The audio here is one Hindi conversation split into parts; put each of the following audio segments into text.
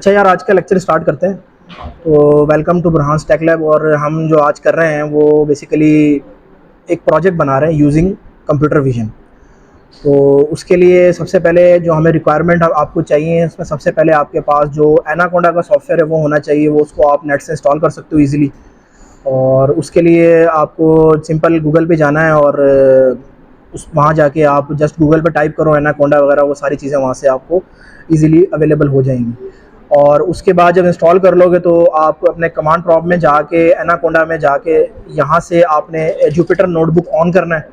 अच्छा यार, आज का लेक्चर स्टार्ट करते हैं। तो वेलकम टू बुरहान्स टेक लैब। और हम जो आज कर रहे हैं वो बेसिकली एक प्रोजेक्ट बना रहे हैं यूजिंग कंप्यूटर विजन। तो उसके लिए सबसे पहले जो हमें रिक्वायरमेंट आपको चाहिए, उसमें सबसे पहले आपके पास जो एनाकोंडा का सॉफ्टवेयर है वो होना चाहिए। वो उसको आप नेट से इंस्टॉल कर सकते हो ईज़िली। और उसके लिए आपको सिंपल गूगल पे जाना है और उस वहाँ जाके आप जस्ट गूगल पे टाइप करो एनाकोंडा वगैरह, वो सारी चीज़ें वहाँ से आपको ईज़िली अवेलेबल हो जाएंगी। और उसके बाद जब इंस्टॉल कर लोगे तो आप अपने कमांड प्रॉम्प्ट में जाके एनाकोंडा में जाके यहाँ से आपने जुपिटर नोटबुक ऑन करना है।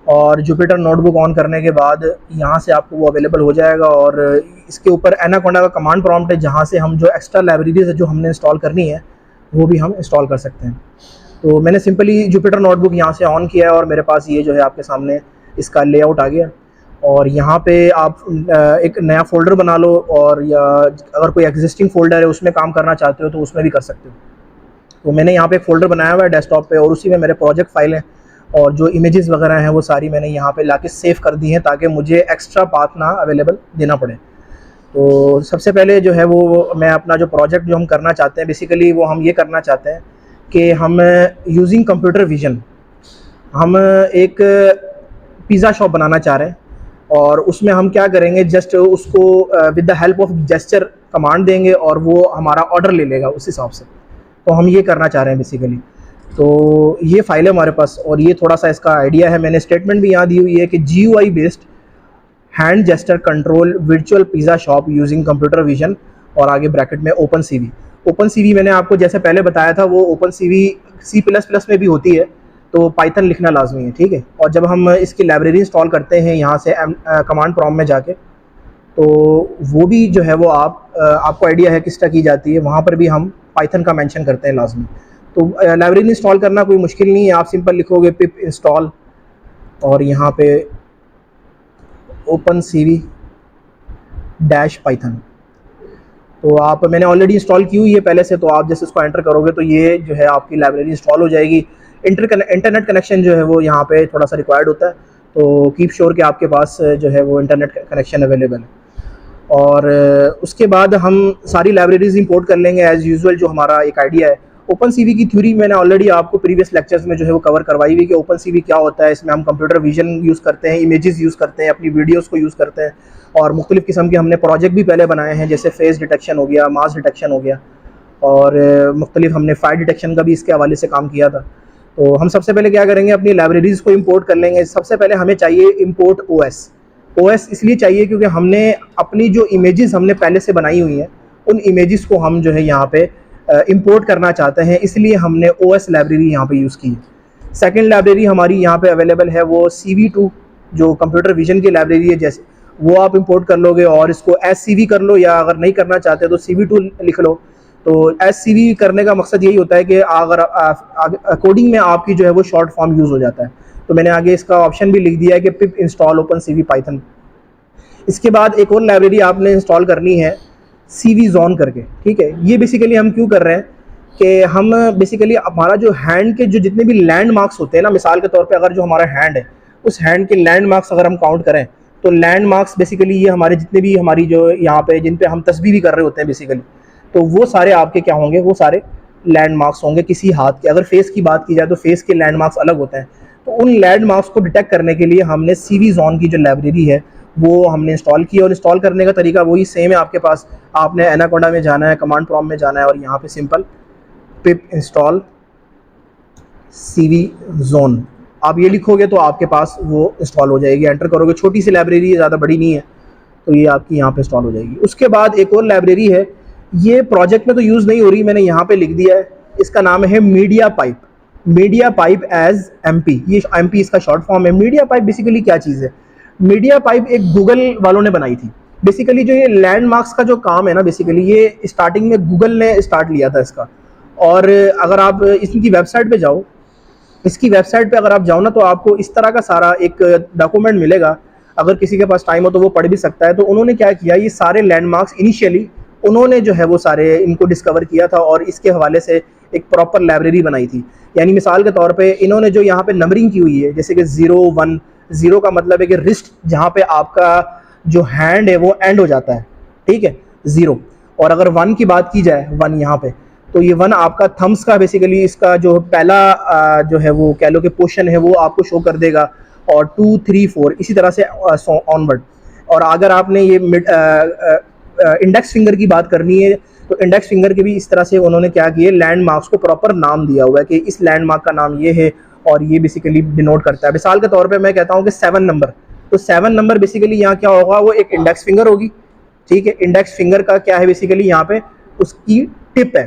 और जुपिटर नोटबुक ऑन करने के बाद यहाँ से आपको वो अवेलेबल हो जाएगा। और इसके ऊपर एनाकोंडा का कमांड प्रॉम्प्ट है, जहाँ से हम जो एक्स्ट्रा लाइब्रेरीज है जो हमने इंस्टॉल करनी है वो भी हम इंस्टॉल कर सकते हैं। तो मैंने सिंपली जुपिटर नोटबुक यहाँ से ऑन किया है और मेरे पास ये जो है आपके सामने इसका लेआउट आ गया। और यहाँ पे आप एक नया फ़ोल्डर बना लो, और या अगर कोई एग्जिस्टिंग फ़ोल्डर है उसमें काम करना चाहते हो तो उसमें भी कर सकते हो। तो मैंने यहाँ पे एक फ़ोल्डर बनाया हुआ है डेस्कटॉप पे, और उसी में मेरे प्रोजेक्ट फाइल हैं। और जो इमेजेस वगैरह हैं वो सारी मैंने यहाँ पे लाके सेव कर दी हैं, ताकि मुझे एक्स्ट्रा पाथ ना अवेलेबल देना पड़े। तो सबसे पहले जो है वो मैं अपना जो प्रोजेक्ट जो हम करना चाहते हैं, बेसिकली वो हम ये करना चाहते हैं कि हम यूजिंग कंप्यूटर विजन हम एक पिज़्ज़ा शॉप बनाना चाह रहे हैं। और उसमें हम क्या करेंगे, जस्ट उसको with the help of gesture command देंगे और वो हमारा ऑर्डर ले लेगा उस हिसाब से। तो हम ये करना चाह रहे हैं बेसिकली। तो ये फाइल है हमारे पास, और ये थोड़ा सा इसका आइडिया है। मैंने स्टेटमेंट भी यहाँ दी हुई है कि GUI based hand gesture control virtual pizza shop using computer vision, और आगे ब्रैकेट में ओपन CV मैंने आपको जैसे पहले बताया था, वो ओपन CV C++ में भी होती है, तो पाइथन लिखना लाजमी है, ठीक है। और जब हम इसकी लाइब्रेरी इंस्टॉल करते हैं यहाँ से कमांड प्रॉम्प्ट में जाके, तो वो भी जो है वो आपको आइडिया है किस तरह की जाती है, वहाँ पर भी हम पाइथन का मेंशन करते हैं लाजमी। तो लाइब्रेरी इंस्टॉल करना कोई मुश्किल नहीं है, आप सिंपल लिखोगे पिप इंस्टॉल और यहाँ पे ओपन CV डैश पाइथन। तो मैंने ऑलरेडी इंस्टॉल की हुई है पहले से, तो आप जैसे इसको एंटर करोगे तो ये जो है आपकी लाइब्रेरी इंस्टॉल हो जाएगी। इंटरनेट कनेक्शन जो है वो यहाँ पे थोड़ा सा रिक्वायर्ड होता है, तो कीप श्योर कि आपके पास जो है वो इंटरनेट कनेक्शन अवेलेबल है। और उसके बाद हम सारी लाइब्रेरीज इंपोर्ट कर लेंगे एज़ यूजुअल, जो हमारा एक आइडिया है। ओपन CV की थ्योरी मैंने ऑलरेडी आपको प्रीवियस लेक्चर्स में जो है वो कवर करवाई हुई कि ओपन CV क्या होता है। इसमें हम कंप्यूटर विजन यूज़ करते हैं, इमेजेस यूज़ करते हैं, अपनी वीडियोज़ को यूज़ करते हैं, और मुख्तलिफ़ किस्म के हमने प्रोजेक्ट भी पहले बनाए हैं, जैसे फेस डिटेक्शन हो गया, मास डिटेक्शन हो गया, और मुख्तलिफ हमने फायर डिटेक्शन का भी इसके हवाले से काम किया था। तो हम सबसे पहले क्या करेंगे, अपनी लाइब्रेरीज़ को इंपोर्ट कर लेंगे। सबसे पहले हमें चाहिए इंपोर्ट OS इसलिए चाहिए क्योंकि हमने अपनी जो इमेजेस हमने पहले से बनाई हुई हैं, उन इमेजेस को हम जो है यहाँ पे इंपोर्ट करना चाहते हैं, इसलिए हमने OS लाइब्रेरी यहाँ पे यूज़ की है। सेकंड लाइब्रेरी हमारी यहाँ पे अवेलेबल है वो CV2, जो कंप्यूटर विजन की लाइब्रेरी है, जैसे वो आप इंपोर्ट कर लोगे और इसको SCV कर लो, या अगर नहीं करना चाहते तो CV2 लिख लो। तो SCV करने का मकसद यही होता है कि अगर कोडिंग में आपकी जो है वो शॉर्ट फॉर्म यूज़ हो जाता है। तो मैंने आगे इसका ऑप्शन भी लिख दिया है कि पिप इंस्टॉल ओपन CV पाइथन। इसके बाद एक और लाइब्रेरी आपने इंस्टॉल करनी है CV ज़ोन करके, ठीक है। ये बेसिकली हम क्यों कर रहे हैं कि हम बेसिकली हमारा जो हैंड के जो जितने भी लैंड मार्क्स होते हैं ना, मिसाल के तौर पे अगर जो हमारा हैंड है, उस हैंड के लैंड मार्क्स अगर हम काउंट करें, तो लैंड मार्क्स बेसिकली ये हमारे जितने भी हमारी जो यहाँ पे जिन पे हम तस्बीह भी कर रहे होते हैं बेसिकली, तो वो सारे आपके क्या होंगे, वो सारे लैंड मार्क्स होंगे किसी हाथ के। अगर फेस की बात की जाए तो फेस के लैंड मार्क्स अलग होते हैं। तो उन लैंड मार्क्स को डिटेक्ट करने के लिए हमने CV ज़ोन की जो लाइब्रेरी है वो हमने इंस्टॉल की। और इंस्टॉल करने का तरीका वही सेम है आपके पास। आपने एनाकोंडा में जाना है, कमांड प्रॉम्प्ट में जाना है, और यहाँ पे सिंपल पिप इंस्टॉल CV ज़ोन आप ये लिखोगे तो आपके पास वो इंस्टॉल हो जाएगी। एंटर करोगे, छोटी सी लाइब्रेरी है, ज़्यादा बड़ी नहीं है, तो ये आपकी यहाँ पे इंस्टॉल हो जाएगी। उसके बाद एक और लाइब्रेरी है, ये प्रोजेक्ट में तो यूज़ नहीं हो रही, मैंने यहाँ पे लिख दिया है, इसका नाम है मीडिया पाइप एज MP। ये MP इसका शॉर्ट फॉर्म है। मीडिया पाइप बेसिकली क्या चीज़ है, मीडिया पाइप एक गूगल वालों ने बनाई थी। बेसिकली जो ये लैंडमार्क्स का जो काम है ना, बेसिकली ये स्टार्टिंग में गूगल ने स्टार्ट लिया था इसका। और अगर आप इसकी वेबसाइट पे जाओ, इसकी वेबसाइट पे अगर आप जाओ ना, तो आपको इस तरह का सारा एक डॉक्यूमेंट मिलेगा। अगर किसी के पास टाइम हो तो वो पढ़ भी सकता है। तो उन्होंने क्या किया, ये सारे लैंडमार्क्स इनिशियली उन्होंने जो है वो सारे इनको डिस्कवर किया था, और इसके हवाले से एक प्रॉपर लाइब्रेरी बनाई थी। यानी मिसाल के तौर पे इन्होंने जो यहाँ पे नंबरिंग की हुई है, जैसे कि 0 1, 0 का मतलब है कि रिस्ट, जहाँ पे आपका जो हैंड है वो एंड हो जाता है, ठीक है, 0। और अगर 1 की बात की जाए, 1 यहाँ पे, तो ये 1 आपका थम्स का बेसिकली इसका जो पहला जो है वो कह लो कि पोर्शन है वो आपको शो कर देगा, और 2, 3, 4 इसी तरह से ऑनवर्ड। और अगर आपने ये इंडेक्स फिंगर की बात करनी है, तो इंडेक्स फिंगर के भी इस तरह से उन्होंने क्या किए, लैंडमार्क्स को प्रॉपर नाम दिया हुआ है कि इस लैंडमार्क का नाम ये है और ये बेसिकली डिनोट करता है। मिसाल के तौर पे मैं कहता हूँ कि 7 नंबर, तो 7 नंबर बेसिकली यहाँ क्या होगा, वो एक इंडेक्स फिंगर होगी, ठीक है। इंडेक्स फिंगर का क्या है बेसिकली यहाँ पे उसकी टिप है,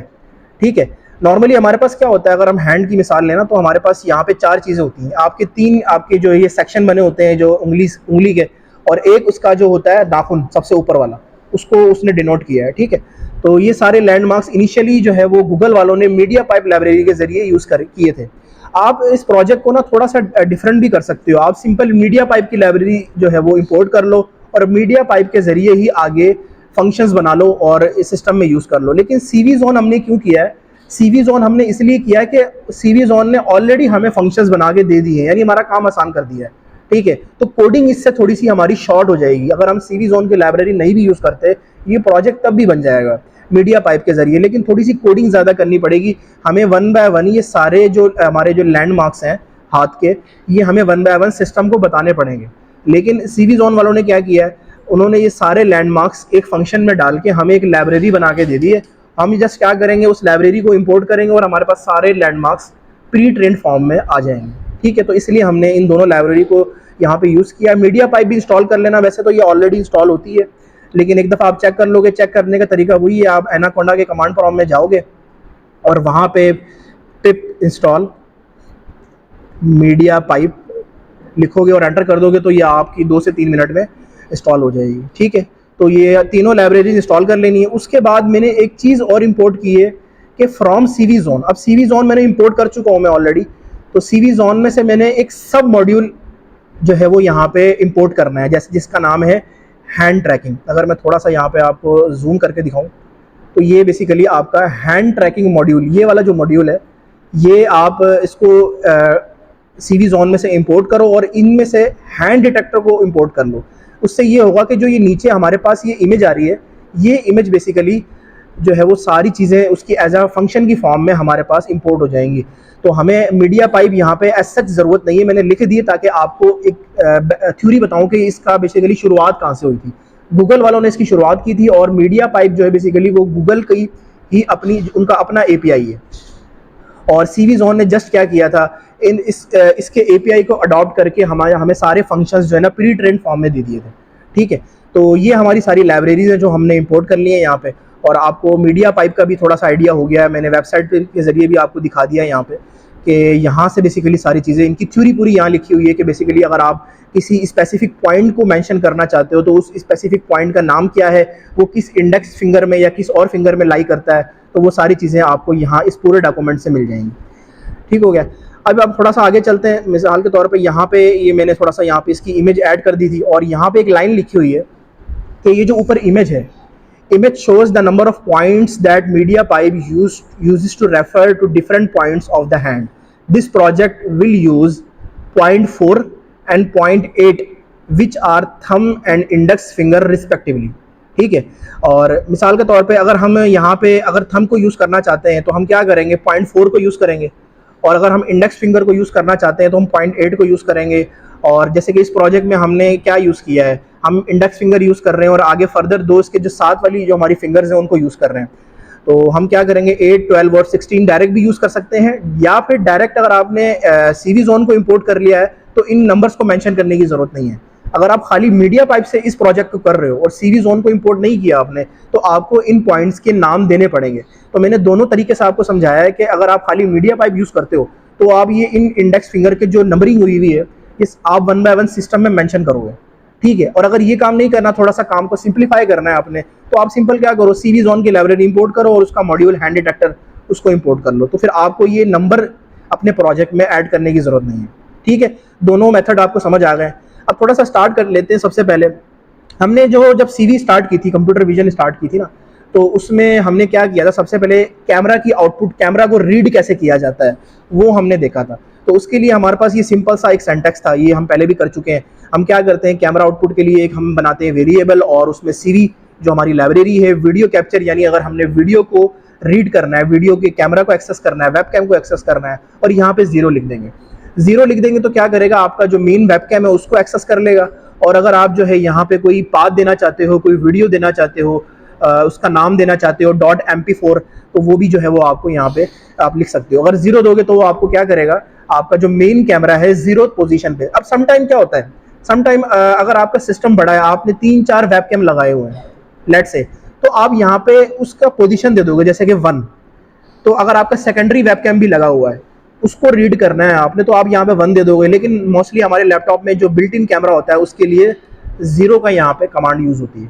ठीक है। नॉर्मली हमारे पास क्या होता है, अगर हम हैंड की मिसाल लेना तो हमारे पास यहाँ पे 4 चीज़ें होती हैं, आपके 3 आपके जो ये सेक्शन बने होते हैं जो उंगली के, और एक उसका जो होता है नाखून सबसे ऊपर वाला, उसको उसने डिनोट किया है, ठीक है। तो ये सारे लैंडमार्क्स इनिशियली जो है वो गूगल वालों ने मीडिया पाइप लाइब्रेरी के जरिए यूज़ कर किए थे। आप इस प्रोजेक्ट को ना थोड़ा सा डिफरेंट भी कर सकते हो, आप सिंपल मीडिया पाइप की लाइब्रेरी जो है वो इंपोर्ट कर लो और मीडिया पाइप के जरिए ही आगे फंक्शंस बना लो और इस सिस्टम में यूज़ कर लो। लेकिन सीवी जोन हमने क्यों किया है, सीवी जोन हमने इसलिए किया है कि सीवी जोन ने ऑलरेडी हमें फंक्शंस बना के दे दिए हैं, यानी हमारा काम आसान कर दिया है, ठीक है। तो कोडिंग इससे थोड़ी सी हमारी शॉर्ट हो जाएगी। अगर हम सीवी जोन की लाइब्रेरी नहीं भी यूज़ करते, ये प्रोजेक्ट तब भी बन जाएगा मीडिया पाइप के जरिए, लेकिन थोड़ी सी कोडिंग ज़्यादा करनी पड़ेगी हमें। 1 बाय 1 ये सारे जो हमारे जो लैंडमार्क्स हैं हाथ के, ये हमें 1 बाय 1 सिस्टम को बताने पड़ेंगे। लेकिन सीवी जोन वालों ने क्या किया है, उन्होंने ये सारे लैंडमार्क्स एक फंक्शन में डाल के हमें एक लाइब्रेरी बना के दे दी है। हम जस्ट क्या करेंगे, उस लाइब्रेरी को इंपोर्ट करेंगे और हमारे पास सारे लैंडमार्क्स प्री ट्रेंड फॉर्म में आ जाएंगे, ठीक है। तो इसलिए हमने इन दोनों लाइब्रेरी को यहाँ पे यूज़ किया। मीडिया पाइप भी इंस्टॉल कर लेना, वैसे तो ये ऑलरेडी इंस्टॉल होती है, लेकिन एक दफ़ा आप चेक कर लोगे। चेक करने का तरीका वही है, आप एनाकोंडा के कमांड प्रॉम्प्ट में जाओगे और वहाँ पे पिप इंस्टॉल मीडिया पाइप लिखोगे और एंटर कर दोगे तो ये आपकी 2 से 3 मिनट में इंस्टॉल हो जाएगी, ठीक है। तो ये तीनों लाइब्रेरीज इंस्टॉल कर लेनी है। उसके बाद मैंने एक चीज़ और इंपोर्ट की है कि फ्रॉम सीवी जोन। अब सीवी जोन मैंने इंपोर्ट कर चुका हूँ मैं ऑलरेडी, तो सीवी जोन में से मैंने एक सब मॉड्यूल जो है वो यहाँ पे इंपोर्ट करना है, जैसे जिसका नाम है हैंड ट्रैकिंग। अगर मैं थोड़ा सा यहाँ पे आपको जूम करके दिखाऊं तो ये बेसिकली आपका हैंड ट्रैकिंग मॉड्यूल, ये वाला जो मॉड्यूल है, ये आप इसको सीवी जोन में से इंपोर्ट करो और इनमें से हैंड डिटेक्टर को इंपोर्ट कर लो। उससे ये होगा कि जो ये नीचे हमारे पास ये इमेज आ रही है, ये इमेज बेसिकली जो है वो सारी चीज़ें उसकी एज अ फंक्शन की फॉर्म में हमारे पास इंपोर्ट हो जाएंगी। तो हमें मीडिया पाइप यहाँ पे एज सच ज़रूरत नहीं है, मैंने लिख दी ताकि आपको एक थ्योरी बताऊँ कि इसका बेसिकली शुरुआत कहाँ से हुई थी। गूगल वालों ने इसकी शुरुआत की थी और मीडिया पाइप जो है बेसिकली वो गूगल की ही अपनी उनका अपना API है। और सीवी जोन ने जस्ट क्या किया था, इसके API को अडॉप्ट करके हमें सारे फंक्शंस जो है ना प्री ट्रेंड फॉर्म में दे दिए थे, ठीक है। तो ये हमारी सारी लाइब्रेरीज हैं जो हमने इंपोर्ट कर ली है यहाँ पे। और आपको मीडिया पाइप का भी थोड़ा सा आइडिया हो गया है, मैंने वेबसाइट के जरिए भी आपको दिखा दिया है यहाँ पे कि यहाँ से बेसिकली सारी चीज़ें, इनकी थ्योरी पूरी यहाँ लिखी हुई है कि बेसिकली अगर आप किसी स्पेसिफिक पॉइंट को मेंशन करना चाहते हो तो उस स्पेसिफिक पॉइंट का नाम क्या है, वो किस इंडेक्स फिंगर में या किस और फिंगर में लाई करता है, तो वो सारी चीज़ें आपको यहाँ इस पूरे डॉक्यूमेंट से मिल जाएंगी, ठीक हो गया। अब आप थोड़ा सा आगे चलते हैं। मिसाल के तौर पे यहाँ पे ये मैंने थोड़ा सा यहाँ पे इसकी इमेज ऐड कर दी थी और यहाँ पे एक लाइन लिखी हुई है कि ये जो ऊपर इमेज है, image shows the number of points that media pipe uses to refer to different points of the hand. This project will use point 4 and point 8 which are thumb and index finger respectively, ठीक है। और मिसाल के तौर पे अगर हम यहाँ पे अगर थंब को यूज़ करना चाहते हैं तो हम क्या करेंगे, पॉइंट 4 को यूज़ करेंगे, और अगर हम इंडेक्स फिंगर को यूज़ करना चाहते हैं तो हम पॉइंट 8 को यूज़ करेंगे। और जैसे कि इस प्रोजेक्ट में हमने क्या यूज़ किया है, हम इंडेक्स फिंगर यूज़ कर रहे हैं और आगे फर्दर दो इसके जो साथ वाली जो हमारी फिंगर्स हैं उनको यूज़ कर रहे हैं। तो हम क्या करेंगे, 8, 12 और 16 डायरेक्ट भी यूज़ कर सकते हैं, या फिर डायरेक्ट अगर आपने सीवी जोन को इंपोर्ट कर लिया है तो इन नंबर्स को मेंशन करने की ज़रूरत नहीं है। अगर आप खाली मीडिया पाइप से इस प्रोजेक्ट को कर रहे हो और सीवी जोन को इंपोर्ट नहीं किया आपने, तो आपको इन पॉइंट्स के नाम देने पड़ेंगे। तो मैंने दोनों तरीके से आपको समझाया है कि अगर आप खाली मीडिया पाइप यूज़ करते हो तो आप ये इन इंडेक्स फिंगर के जो नंबरिंग हुई हुई है इस आप 1 बाय 1 सिस्टम में मेंशन करोगे, ठीक है। और अगर ये काम नहीं करना, थोड़ा सा काम को सिंप्लीफाई करना है आपने, तो आप सिंपल क्या करो, सीवी जोन की लाइब्रेरी इंपोर्ट करो और उसका मॉड्यूल हैंड डिटेक्टर उसको इंपोर्ट कर लो, तो फिर आपको ये नंबर अपने प्रोजेक्ट में ऐड करने की ज़रूरत नहीं है, ठीक है। दोनों मेथड आपको समझ आ गए। अब थोड़ा सा स्टार्ट कर लेते हैं। सबसे पहले हमने जब सीवी स्टार्ट की थी, कंप्यूटर विजन स्टार्ट की थी ना, तो उसमें हमने क्या किया था, सबसे पहले कैमरा की आउटपुट, कैमरा को रीड कैसे किया जाता है वो हमने देखा था। तो उसके लिए हमारे पास ये सिंपल सा एक सिंटैक्स था, ये हम पहले भी कर चुके हैं। हम क्या करते हैं, कैमरा आउटपुट के लिए एक हम बनाते हैं वेरिएबल और उसमें सीवी जो हमारी लाइब्रेरी है वीडियो कैप्चर, यानी अगर हमने वीडियो को रीड करना है, वीडियो के कैमरा को एक्सेस करना है, वेबकैम को एक्सेस करना है, और यहाँ पे 0 लिख देंगे। 0 लिख देंगे तो क्या करेगा, आपका जो मेन वेबकैम है उसको एक्सेस कर लेगा। और अगर आप जो है यहाँ पे कोई पाथ देना चाहते हो, कोई वीडियो देना चाहते हो, उसका नाम देना चाहते हो .mp4, तो वो भी जो है वो आपको यहाँ पे आप लिख सकते हो। अगर 0 दोगे तो वो आपको क्या करेगा, आपका जो मेन कैमरा है 0th पोजीशन पे। अब समटाइम क्या होता है, समटाइम अगर आपका सिस्टम बड़ा है, आपने 3-4 वेबकैम लगाए हुए हैं लेट से, तो आप यहाँ पे उसका पोजीशन दे दोगे जैसे कि 1। तो अगर आपका सेकेंडरी वेबकैम भी लगा हुआ है, उसको रीड करना है आपने, तो आप यहाँ पे 1 दे दोगे। लेकिन मोस्टली हमारे लैपटॉप में जो बिल्ट इन कैमरा होता है उसके लिए 0 का यहाँ पे कमांड यूज होती है,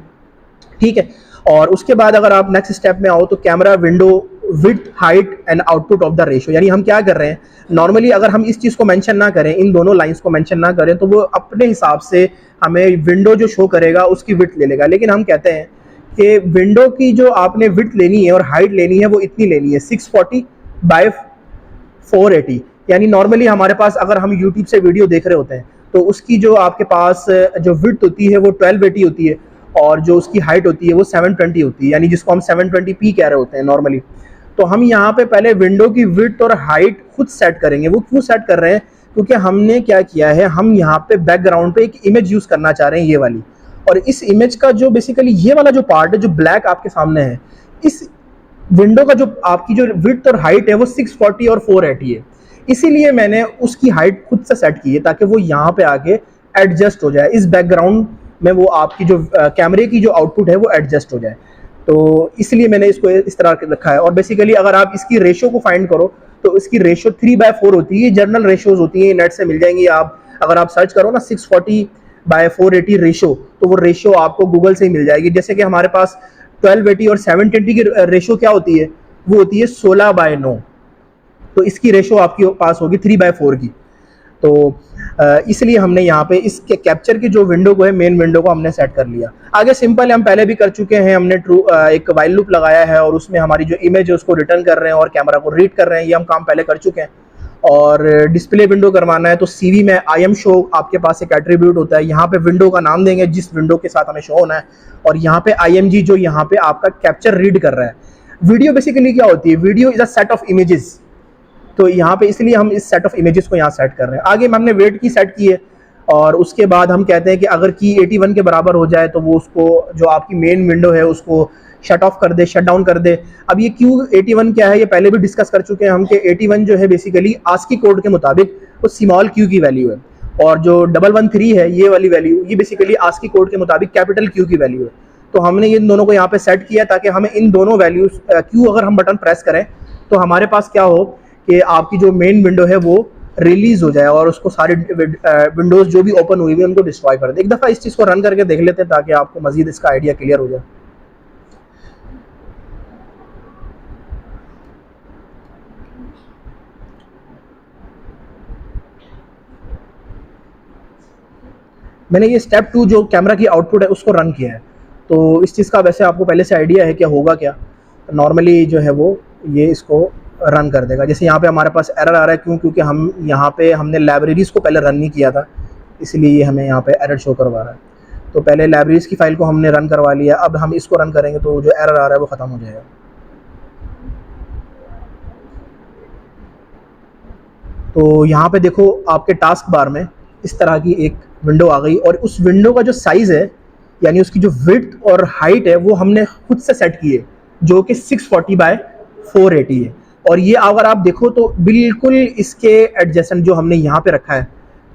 ठीक है। और उसके बाद अगर आप नेक्स्ट स्टेप में आओ तो camera window width, height and output of the ratio, यानी हम क्या कर रहे हैं, नॉर्मली अगर हम इस चीज़ को मेंशन ना करें, इन दोनों लाइंस को मेंशन ना करें, तो वो अपने हिसाब से हमें विंडो जो शो करेगा उसकी विड्थ ले लेगा। लेकिन हम कहते हैं कि विंडो की जो आपने विड्थ लेनी है और हाइट लेनी है वो इतनी लेनी है 640 बाय 480। यानी नॉर्मली हमारे पास अगर हम यूट्यूब से वीडियो देख रहे होते हैं तो उसकी जो आपके पास जो विड्थ होती है वो 1280 होती है, और जो उसकी हाइट होती है वो 720 होती है, यानी जिसको हम 720p कह रहे होते हैं नॉर्मली। तो हम यहाँ पे पहले विंडो की विड्थ और हाइट खुद सेट करेंगे। वो क्यों सेट कर रहे हैं, क्योंकि हमने क्या किया है, हम यहाँ पे बैकग्राउंड पे एक इमेज यूज करना चाह रहे हैं, ये वाली। और इस इमेज का जो बेसिकली ये वाला जो पार्ट है जो ब्लैक आपके सामने है, इस विंडो का जो आपकी जो विड्थ और हाइट है वो 640 और 480 है। इसीलिए मैंने उसकी हाइट खुद से सेट की है ताकि वो यहाँ पे आके एडजस्ट हो जाए, इस बैकग्राउंड में वो आपकी जो कैमरे की जो आउटपुट है वो एडजस्ट हो जाए। तो इसलिए मैंने इसको इस तरह रखा है। और बेसिकली अगर आप इसकी रेशो को फाइंड करो तो इसकी रेशो 3/4 होती है, जर्नल रेशोज होती है, नेट से मिल जाएंगी। आप अगर आप सर्च करो ना 640/480 रेशो, तो वो रेशो आपको गूगल से ही मिल जाएगी। जैसे कि हमारे पास 1280 और 720 की रेशो क्या होती है, वो होती है 16/9। तो इसकी रेशो आपके पास होगी 3/4 की। तो इसलिए हमने यहाँ पे इसके कैप्चर की जो विंडो को है, मेन विंडो को हमने सेट कर लिया। आगे सिंपल है, हम पहले भी कर चुके हैं, हमने एक वाइल लूप लगाया है और उसमें हमारी जो इमेज है उसको रिटर्न कर रहे हैं और कैमरा को रीड कर रहे हैं, ये हम काम पहले कर चुके हैं। और डिस्प्ले विंडो करवाना है तो CV में IM शो आपके पास एक एट्रीब्यूट होता है, यहाँ पे विंडो का नाम देंगे जिस विंडो के साथ हमें शो होना है, और यहाँ पे IMG जो यहाँ पे आपका कैप्चर रीड कर रहा है। वीडियो बेसिकली क्या होती है, video is a set of images, तो यहाँ पे इसलिए हम इस सेट ऑफ इमेजेस को यहाँ सेट कर रहे हैं। आगे हमने वेट की सेट की है, और उसके बाद हम कहते हैं कि अगर की 81 के बराबर हो जाए तो वो उसको जो आपकी मेन विंडो है उसको शट ऑफ कर दे, शट डाउन कर दे। अब ये Q81 क्या है, ये पहले भी डिस्कस कर चुके हैं हम, कि 81 जो है बेसिकली ASCII कोड के मुताबिक वो स्मॉल q की वैल्यू है, और जो 113 है ये वाली वैल्यू, ये बेसिकली ASCII कोड के मुताबिक कैपिटल Q की वैल्यू है। तो हमने इन दोनों को यहाँ पे सेट किया ताकि हमें इन दोनों वैल्यूज Q अगर हम बटन प्रेस करें तो हमारे पास क्या हो कि आपकी जो मेन विंडो है वो रिलीज हो जाए और उसको सारे विंडोज जो भी ओपन हुई हुई उनको डिस्ट्रॉय कर दे। एक दफ़ा इस चीज़ को रन करके देख लेते हैं ताकि आपको मजीद इसका आइडिया क्लियर हो जाए। मैंने ये स्टेप 2 जो कैमरा की आउटपुट है उसको रन किया है। तो इस चीज़ का वैसे आपको पहले से आइडिया है क्या होगा क्या, नॉर्मली जो है वो ये इसको रन कर देगा। जैसे यहाँ पे हमारे पास एरर आ रहा है, क्यों, क्योंकि हम यहाँ पे हमने लाइब्रेरीज़ को पहले रन नहीं किया था, इसलिए ये हमें यहाँ पे एरर शो करवा रहा है। तो पहले लाइब्रेरीज़ की फ़ाइल को हमने रन करवा लिया, अब हम इसको रन करेंगे तो जो एरर आ रहा है वो ख़त्म हो जाएगा। तो यहाँ पे देखो आपके टास्क बार में इस तरह की एक विंडो आ गई, और उस विंडो का जो साइज़ है यानी उसकी जो विड्थ और हाइट है वो हमने खुद से सेट की है, जो कि 640/480 है। और ये अगर आप देखो तो बिल्कुल इसके एडजेसेंट जो हमने यहाँ पे रखा है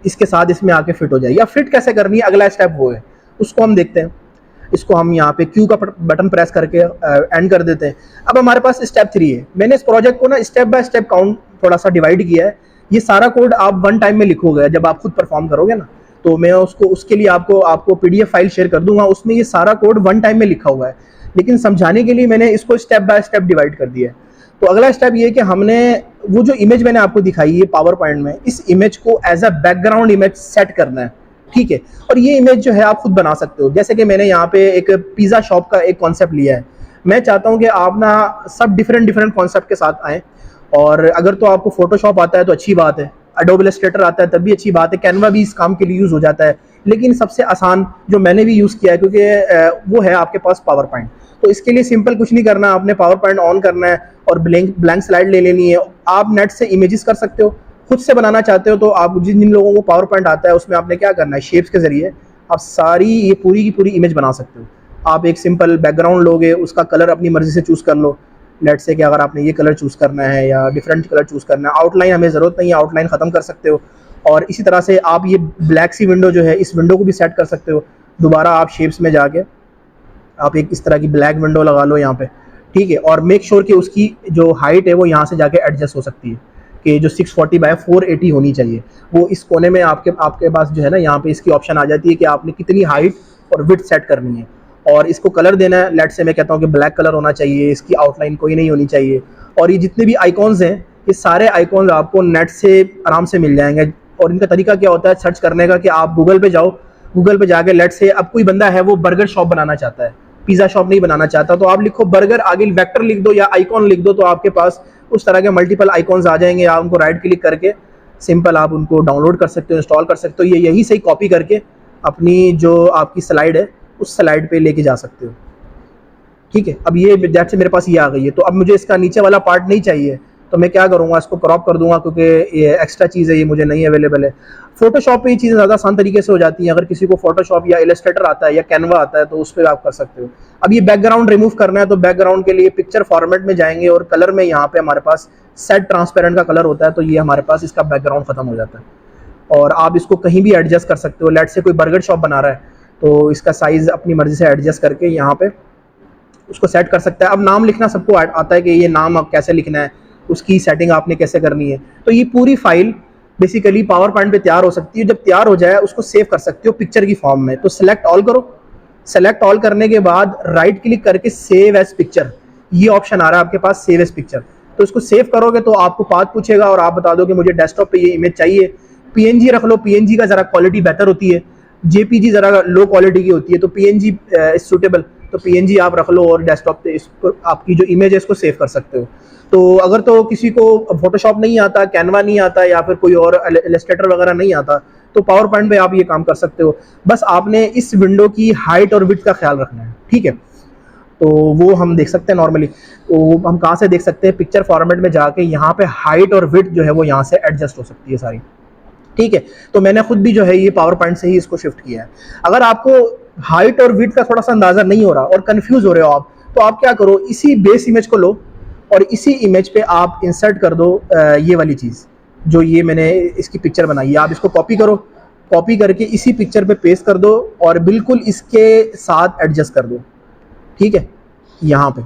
इसके साथ इसमें आके फिट हो जाएगी। अब फिट कैसे करनी है, अगला स्टेप वो है, उसको हम देखते हैं। इसको हम यहाँ पे Q का बटन प्रेस करके एंड कर देते हैं। अब हमारे पास स्टेप 3 है। मैंने इस प्रोजेक्ट को ना स्टेप बाय स्टेप काउंट थोड़ा सा डिवाइड किया है। ये सारा कोड आप 1 टाइम में लिखोगे जब आप खुद परफॉर्म करोगे ना, तो मैं उसके लिए आपको PDF फाइल शेयर कर दूंगा, उसमें ये सारा कोड 1 टाइम में लिखा हुआ है। लेकिन समझाने के लिए मैंने इसको स्टेप बाय स्टेप डिवाइड कर दिया है। तो अगला स्टेप ये है कि हमने वो जो इमेज मैंने आपको दिखाई है पावर पॉइंट में, इस इमेज को as a background image set करना है, ठीक है। और ये इमेज जो है आप खुद बना सकते हो। जैसे कि मैंने यहाँ पे एक पिज़्ज़ा शॉप का एक कॉन्सेप्ट लिया है। मैं चाहता हूँ कि आप ना सब डिफरेंट कॉन्सेप्ट के साथ आएँ। और अगर तो आपको फोटोशॉप आता है तो अच्छी बात है, एडोब इलस्ट्रेटर आता है तब भी अच्छी बात है, कैनवा भी इस काम के लिए यूज़ हो जाता है, लेकिन सबसे आसान जो मैंने भी यूज़ किया है, क्योंकि वो है आपके पास पावर पॉइंट। तो इसके लिए सिंपल कुछ नहीं करना, आपने पावर पॉइंट ऑन करना है और ब्लैंक स्लाइड ले लेनी है। आप नेट से इमेजेस कर सकते हो, खुद से बनाना चाहते हो तो आप जिन लोगों को पावर पॉइंट आता है उसमें आपने क्या करना है, शेप्स के ज़रिए आप सारी ये पूरी की पूरी इमेज बना सकते हो। आप एक सिंपल बैकग्राउंड लोगे, उसका कलर अपनी मर्ज़ी से चूज़ कर लो। लेट से कि अगर आपने ये कलर चूज़ करना है या डिफरेंट कलर चूज़ करना है, आउटलाइन हमें ज़रूरत नहीं है, आउटलाइन ख़त्म कर सकते हो। और इसी तरह से आप ये ब्लैक सी विंडो जो है, इस विंडो को भी सेट कर सकते हो। दोबारा आप शेप्स में जाके आप एक इस तरह की ब्लैक विंडो लगा लो यहाँ पे, ठीक है। और मेक श्योर कि उसकी जो हाइट है वो यहाँ से जाके एडजस्ट हो सकती है, कि जो 640 बाय 480 होनी चाहिए। वो इस कोने में आपके पास जो है ना, यहाँ पे इसकी ऑप्शन आ जाती है कि आपने कितनी हाइट और विड्थ सेट करनी है। और इसको कलर देना है, लेट से मैं कहता हूँ कि ब्लैक कलर होना चाहिए, इसकी आउटलाइन कोई नहीं होनी चाहिए। और ये जितने भी आइकॉन्स हैं, ये सारे आइकॉन्स आपको नेट से आराम से मिल जाएंगे। और इनका तरीका क्या होता है सर्च करने का, कि आप गूगल पे जाओ, गूगल पे जाके लेट से अब कोई बंदा है वो बर्गर शॉप बनाना चाहता है, पिज़्ज़ा शॉप नहीं बनाना चाहता, तो आप लिखो बर्गर, आगे वेक्टर लिख दो या आइकॉन लिख दो, तो आपके पास उस तरह के मल्टीपल आइकॉन्स आ जाएंगे। आप उनको राइट क्लिक करके सिंपल आप उनको डाउनलोड कर सकते हो, इंस्टॉल कर सकते हो। ये यहीं से ही कॉपी करके अपनी जो आपकी स्लाइड है उस स्लाइड पे लेके जा सकते हो, ठीक है। अब ये दैट से मेरे पास ये आ गई है, तो अब मुझे इसका नीचे वाला पार्ट नहीं चाहिए, तो मैं क्या करूँगा, इसको क्रॉप कर दूंगा, क्योंकि ये एक्स्ट्रा चीज़ है, ये मुझे नहीं अवेलेबल है। फोटोशॉप पे ये चीज़ें ज़्यादा आसान तरीके से हो जाती हैं। अगर किसी को फोटोशॉप या इलस्ट्रेटर आता है या कैनवा आता है तो उस पर आप कर सकते हो। अब ये बैकग्राउंड रिमूव करना है, तो बैकग्राउंड के लिए पिक्चर फॉर्मेट में जाएंगे और कलर में यहाँ पे हमारे पास सेट ट्रांसपेरेंट का कलर होता है, तो ये हमारे पास इसका बैकग्राउंड खत्म हो जाता है। और आप इसको कहीं भी एडजस्ट कर सकते हो। लेट से कोई बर्गर शॉप बना रहा है तो इसका साइज़ अपनी मर्ज़ी से एडजस्ट करके यहाँ पे उसको सेट कर सकता है। अब नाम लिखना सबको आता है कि ये नाम अब कैसे लिखना है, उसकी सेटिंग आपने कैसे करनी है। तो ये पूरी फाइल बेसिकली पावर पॉइंट पे तैयार हो सकती है। जब तैयार हो जाए उसको सेव कर सकते हो पिक्चर की फॉर्म में। तो सेलेक्ट ऑल करो, सेलेक्ट ऑल करने के बाद राइट क्लिक करके सेव एज पिक्चर, ये ऑप्शन आ रहा है आपके पास, सेव एज पिक्चर। तो इसको सेव करोगे तो आपको पाथ पूछेगा और आप बता दो कि मुझे डेस्कटॉप पे ये इमेज चाहिए। पीएनजी रख लो, पीएनजी का ज़रा क्वालिटी बेहतर होती है, जेपीजी ज़रा लो क्वालिटी की होती है, तो पीएनजी इज सुटेबल, तो पीएनजी आप रख लो और डेस्कटॉप पे इसको आपकी जो इमेज है इसको सेव कर सकते हो। तो अगर तो किसी को फोटोशॉप नहीं आता, कैनवा नहीं आता या फिर कोई और इलस्ट्रेटर वगैरह नहीं आता, तो पावर पॉइंट पे आप ये काम कर सकते हो। बस आपने इस विंडो की हाइट और विड्थ का ख्याल रखना है, ठीक है। तो वो हम देख सकते हैं नॉर्मली। तो हम कहाँ से देख सकते हैं, पिक्चर फॉर्मेट में जाके यहाँ पे हाइट और विड्थ जो है वो यहाँ से एडजस्ट हो सकती है सारी, ठीक है। तो मैंने खुद भी जो है ये पावर पॉइंट से ही इसको शिफ्ट किया है। अगर आपको हाइट और विड्थ का थोड़ा सा अंदाजा नहीं हो रहा और कंफ्यूज हो रहे हो आप, तो आप क्या करो, इसी बेस इमेज को लो और इसी इमेज पे आप इंसर्ट कर दो ये वाली चीज़, जो ये मैंने इसकी पिक्चर बनाई है। आप इसको कॉपी करो, कॉपी करके इसी पिक्चर पे पेस्ट कर दो और बिल्कुल इसके साथ एडजस्ट कर दो, ठीक है, यहाँ पे।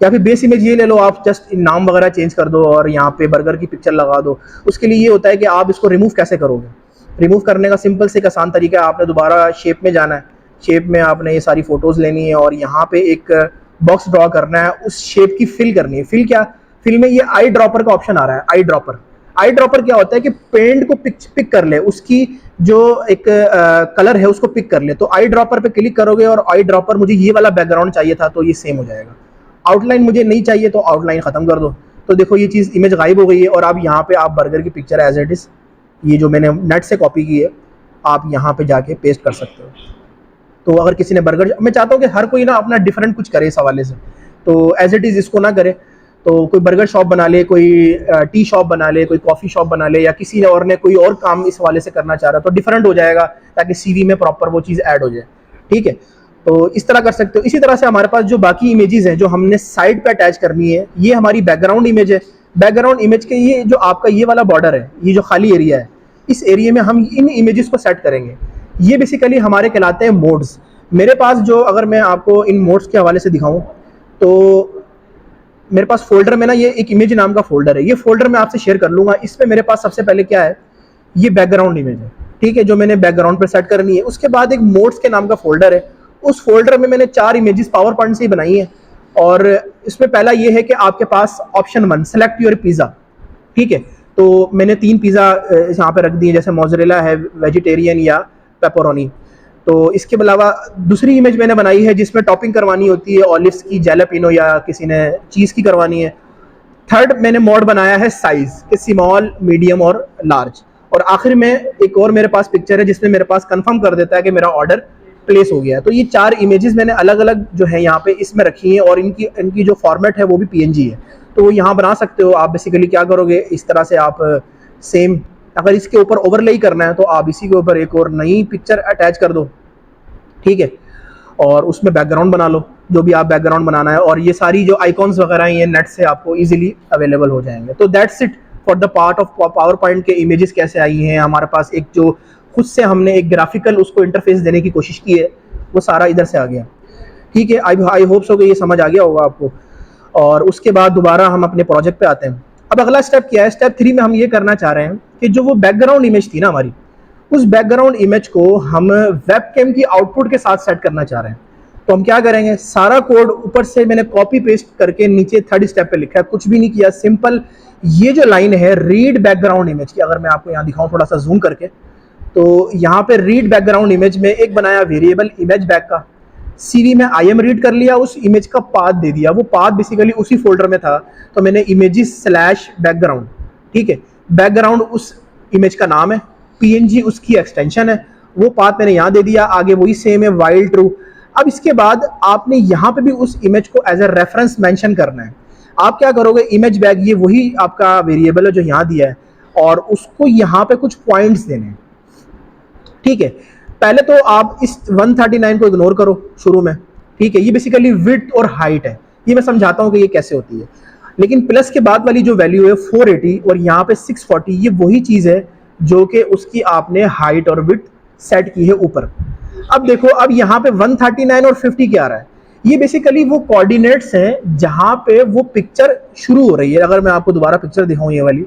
या फिर बेस इमेज ये ले लो आप, जस्ट नाम वगैरह चेंज कर दो और यहाँ पे बर्गर की पिक्चर लगा दो। उसके लिए ये होता है कि आप इसको रिमूव कैसे करोगे। रिमूव करने का सिंपल से एक आसान तरीका है, आपने दोबारा शेप में जाना है। शेप में आपने ये सारी फोटोज़ लेनी है और यहाँ पे एक बॉक्स ड्रॉ करना है, उस शेप की फिल करनी है। फिल क्या, फिल में ये आई ड्रॉपर का ऑप्शन आ रहा है, आई ड्रॉपर। आई ड्रॉपर क्या होता है कि पेंट को पिक कर ले, उसकी जो एक कलर है उसको पिक कर ले। तो आई ड्रॉपर पे क्लिक करोगे और आई ड्रॉपर, मुझे ये वाला बैकग्राउंड चाहिए था तो ये सेम हो जाएगा। आउटलाइन मुझे नहीं चाहिए तो आउटलाइन ख़त्म कर दो। तो देखो ये चीज़ इमेज गायब हो गई है और अब यहाँ पे आप बर्गर की पिक्चर एज इट इज़, ये जो मैंने नेट से कॉपी की है, आप यहाँ पे जाके पेस्ट कर सकते हो। तो अगर किसी ने बर्गर, मैं चाहता हूँ कि हर कोई ना अपना डिफरेंट कुछ करे इस हवाले से, तो एज इट इज़ इसको ना करे। तो कोई बर्गर शॉप बना ले, कोई टी शॉप बना ले, कोई कॉफ़ी शॉप बना ले, या किसी और ने कोई और काम इस हवाले से करना चाह रहा है तो डिफरेंट हो जाएगा, ताकि सीवी में प्रॉपर वो चीज़ ऐड हो जाए, ठीक है। तो इस तरह कर सकते हो। इसी तरह से हमारे पास जो बाकी इमेजेस हैं जो हमने साइड पे अटैच करनी है, ये हमारी बैकग्राउंड इमेज है। बैकग्राउंड इमेज के ये जो आपका ये वाला बॉर्डर है, ये जो खाली एरिया है, इस एरिया में हम इन इमेजेस को सेट करेंगे। ये बेसिकली हमारे कहलाते हैं मोड्स। मेरे पास जो, अगर मैं आपको इन मोड्स के हवाले से दिखाऊं, तो मेरे पास फोल्डर में ना ये एक इमेज नाम का फोल्डर है। ये फोल्डर मैं आपसे शेयर कर लूँगा। इस पर मेरे पास सबसे पहले क्या है, ये बैकग्राउंड इमेज है, ठीक है, जो मैंने बैकग्राउंड पर सेट करनी है। उसके बाद एक मोड्स के नाम का फोल्डर है, उस फोल्डर में मैंने 4 इमेजेस पावर पॉइंट से ही बनाई है। और इसमें पहला ये है कि आपके पास ऑप्शन 1 सेलेक्ट योर पिज़्ज़ा, ठीक है। तो मैंने 3 पिज़्ज़ा यहाँ पे रख दिए, जैसे मोज़रेला है, वेजिटेरियन या पेपरोनी। तो इसके अलावा दूसरी इमेज मैंने बनाई है जिसमें टॉपिंग करवानी होती है ऑलिव्स की, जैलापिनो, या किसी ने चीज़ की करवानी है। थर्ड मैंने मोड बनाया है साइज़ के, स्मॉल, मीडियम और लार्ज। और आखिर में एक और मेरे पास पिक्चर है जिसमें मेरे पास कंफर्म कर देता है कि मेरा ऑर्डर प्लेस हो गया है। तो ये 4 इमेजेस मैंने अलग अलग जो है यहाँ पे इसमें रखी हैं और इनकी इनकी जो फॉर्मेट है वो भी पीएनजी है। तो यहाँ बना सकते हो आप। बेसिकली क्या करोगे, इस तरह से आप सेम, अगर इसके ऊपर ओवरले करना है तो आप इसी के ऊपर एक और नई पिक्चर अटैच कर दो, ठीक है, और उसमें बैकग्राउंड बना लो, जो भी आप बैकग्राउंड बनाना है। और ये सारी जो आइकॉन्स वगैरह हैं ये नेट से आपको इजीली अवेलेबल हो जाएंगे। तो that's it for the part of power point के इमेजेस कैसे आई हैं हमारे पास। एक जो खुद से हमने एक ग्राफिकल उसको इंटरफेस देने की कोशिश की है वो सारा इधर से आ गया, ठीक है। आई होप सो कि ये समझ आ गया होगा आपको। और उसके बाद दोबारा हम अपने प्रोजेक्ट पे आते हैं। अब अगला स्टेप क्या है, स्टेप 3 में हम ये करना चाह रहे हैं कि जो वो बैकग्राउंड इमेज थी ना हमारी, उस बैकग्राउंड इमेज को हम वेबकैम की आउटपुट के साथ सेट करना चाह रहे हैं। तो हम क्या करेंगे, सारा कोड ऊपर से मैंने कॉपी पेस्ट करके नीचे थर्ड स्टेप पे लिखा है, कुछ भी नहीं किया, सिंपल ये जो लाइन है रीड बैकग्राउंड इमेज की, अगर मैं आपको यहाँ दिखाऊं थोड़ा सा जूम करके, तो यहाँ पे रीड बैकग्राउंड इमेज में एक बनाया वेरिएबल इमेज बैक का, सीवी में आई एम रीड कर लिया, उस इमेज का पाथ दे दिया, वो पाथ बेसिकली उसी फोल्डर में था, तो मैंने इमेजेस स्लैश बैकग्राउंड, ठीक है, बैकग्राउंड उस इमेज का नाम है, पीएनजी उसकी एक्सटेंशन है, वो पाथ मैंने यहाँ दे दिया, आगे वही सेम है वाइल ट्रू। अब इसके बाद आपने यहाँ पे भी उस इमेज को एज ए रेफरेंस मेंशन करना है। आप क्या करोगे, इमेज बैग ये वही आपका वेरिएबल है जो यहाँ दिया है, और उसको यहाँ पे कुछ पॉइंट्स देने हैं, ठीक है। पहले तो आप इस 139 को इग्नोर करो शुरू में, ठीक है, ये बेसिकली विड्थ और हाइट है, ये मैं समझाता हूँ कि ये कैसे होती है। लेकिन प्लस के बाद वाली जो वैल्यू है 480 और यहाँ पे 640, ये वही चीज़ है जो कि उसकी आपने हाइट और विड्थ सेट की है ऊपर। अब देखो, अब यहाँ पे 139 और 50 क्या आ रहा है, ये बेसिकली वो कोऑर्डिनेट्स हैं जहाँ पे वो पिक्चर शुरू हो रही है। अगर मैं आपको दोबारा पिक्चर दिखाऊं ये वाली,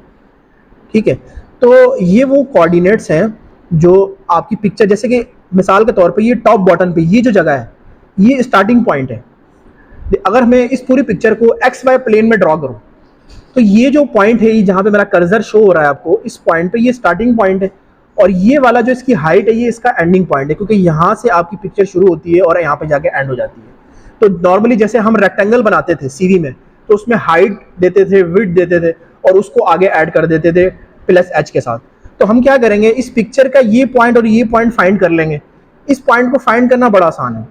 ठीक है, तो ये वो कोऑर्डिनेट्स हैं जो आपकी पिक्चर, जैसे कि मिसाल के तौर पे ये टॉप बॉटम पे ये जो जगह है ये स्टार्टिंग पॉइंट है। अगर मैं इस पूरी पिक्चर को एक्स वाई प्लेन में ड्रॉ करूं तो ये जो पॉइंट है, जहाँ पे मेरा कर्सर शो हो रहा है आपको, इस पॉइंट पे ये स्टार्टिंग पॉइंट है, और ये वाला जो इसकी हाइट है ये इसका एंडिंग पॉइंट है, क्योंकि यहाँ से आपकी पिक्चर शुरू होती है और यहाँ पे जाके एंड हो जाती है। तो नॉर्मली जैसे हम रेक्टेंगल बनाते थे सीवी में, तो उसमें हाइट देते थे, विड्थ देते थे, और उसको आगे ऐड कर देते थे प्लस एच के साथ। तो हम क्या करेंगे, इस पिक्चर का ये पॉइंट और ये पॉइंट फाइंड कर लेंगे। इस पॉइंट को फाइंड करना बड़ा आसान है।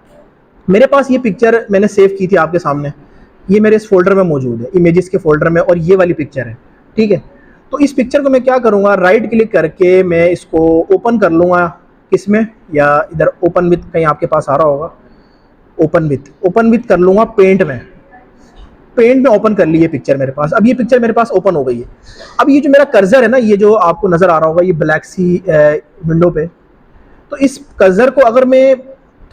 मेरे पास ये पिक्चर मैंने सेव की थी आपके सामने, ये मेरे इस फोल्डर में मौजूद है, इमेजेस के फोल्डर में, और ये वाली पिक्चर है, ठीक है। तो इस पिक्चर को मैं क्या करूँगा, राइट क्लिक करके मैं इसको ओपन कर लूँगा, किसमें, या इधर ओपन विथ कहीं आपके पास आ रहा होगा, ओपन विथ कर लूँगा पेंट में। पेंट में ओपन कर ली ये पिक्चर मेरे पास। अब ये पिक्चर मेरे पास ओपन हो गई है। अब ये जो मेरा कर्सर है ना, ये जो आपको नज़र आ रहा होगा ये ब्लैक सी विंडो पे, तो इस कर्सर को अगर मैं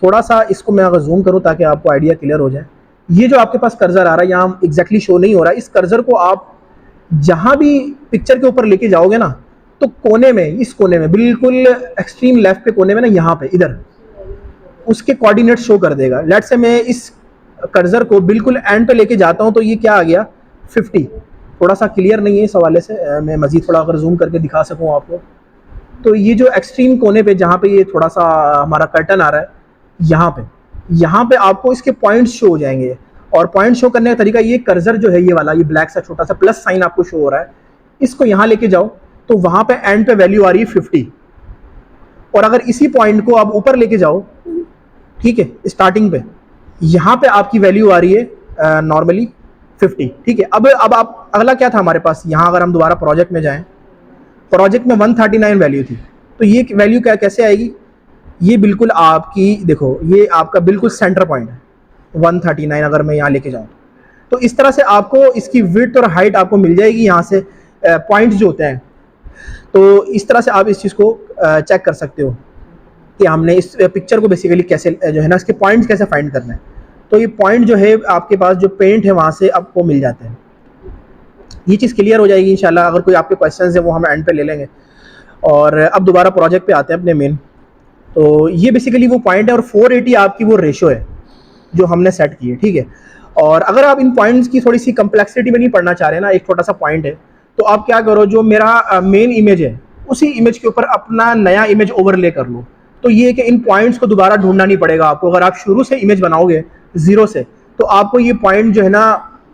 थोड़ा सा इसको मैं अगर जूम करूँ ताकि आपको आइडिया क्लियर हो जाए, ये जो आपके पास कर्सर आ रहा है यहाँ एग्जैक्टली शो नहीं हो रहा है, इस कर्सर को आप जहाँ भी पिक्चर के ऊपर लेके जाओगे ना, तो कोने में, इस कोने में बिल्कुल एक्सट्रीम लेफ्ट के कोने में ना, यहाँ पे इधर उसके कोऑर्डिनेट शो कर देगा। लेट्स से मैं इस कर्सर को बिल्कुल एंड पे लेके जाता हूँ, तो ये क्या आ गया 50। थोड़ा सा क्लियर नहीं है इस हवाले से, मैं मजीद थोड़ा अगर जूम करके दिखा सकूँ आपको, तो ये जो एक्सट्रीम कोने पे जहाँ पे ये थोड़ा सा हमारा कर्टन आ रहा है, यहाँ पे आपको इसके पॉइंट्स शो हो जाएंगे। और पॉइंट शो करने का तरीका, ये कर्सर जो है ये वाला, ये ब्लैक सा छोटा सा प्लस साइन आपको शो हो रहा है, इसको यहाँ लेके जाओ तो वहाँ पे एंड पे वैल्यू आ रही है 50। और अगर इसी पॉइंट को आप ऊपर लेके जाओ, ठीक है, स्टार्टिंग पे, यहाँ पे आपकी वैल्यू आ रही है नॉर्मली 50, ठीक है। अब आप अगला क्या था हमारे पास, यहाँ अगर हम दोबारा प्रोजेक्ट में जाएं, प्रोजेक्ट में 139 वैल्यू थी, तो ये वैल्यू क्या कैसे आएगी, ये बिल्कुल आपकी देखो, ये आपका बिल्कुल सेंटर पॉइंट है 139। अगर मैं यहाँ लेके जाऊँ तो इस तरह से आपको इसकी विड्थ और हाइट आपको मिल जाएगी यहाँ से पॉइंट्स जो होते हैं। तो इस तरह से आप इस चीज़ को चेक कर सकते हो कि हमने इस पिक्चर को बेसिकली कैसे जो है ना, इसके पॉइंट्स कैसे फाइंड करना है। तो ये पॉइंट जो है आपके पास जो पेंट है वहाँ से आपको मिल जाते हैं। ये चीज़ क्लियर हो जाएगी इंशाल्लाह। अगर कोई आपके क्वेश्चंस है वो हम एंड पे ले लेंगे। और अब दोबारा प्रोजेक्ट पे आते हैं अपने मेन। तो ये बेसिकली वो पॉइंट है और 480 आपकी वो रेशो है जो हमने सेट की है, ठीक है। और अगर आप इन पॉइंट्स की थोड़ी सी कम्प्लेक्सिटी में नहीं पढ़ना चाह रहे ना, एक छोटा सा पॉइंट है, तो आप क्या करो, जो मेरा मेन इमेज है उसी इमेज के ऊपर अपना नया इमेज ओवरले कर लो। तो ये कि इन पॉइंट्स को दोबारा ढूंढना नहीं पड़ेगा आपको। अगर आप शुरू से इमेज बनाओगे जीरो से, तो आपको ये पॉइंट जो है ना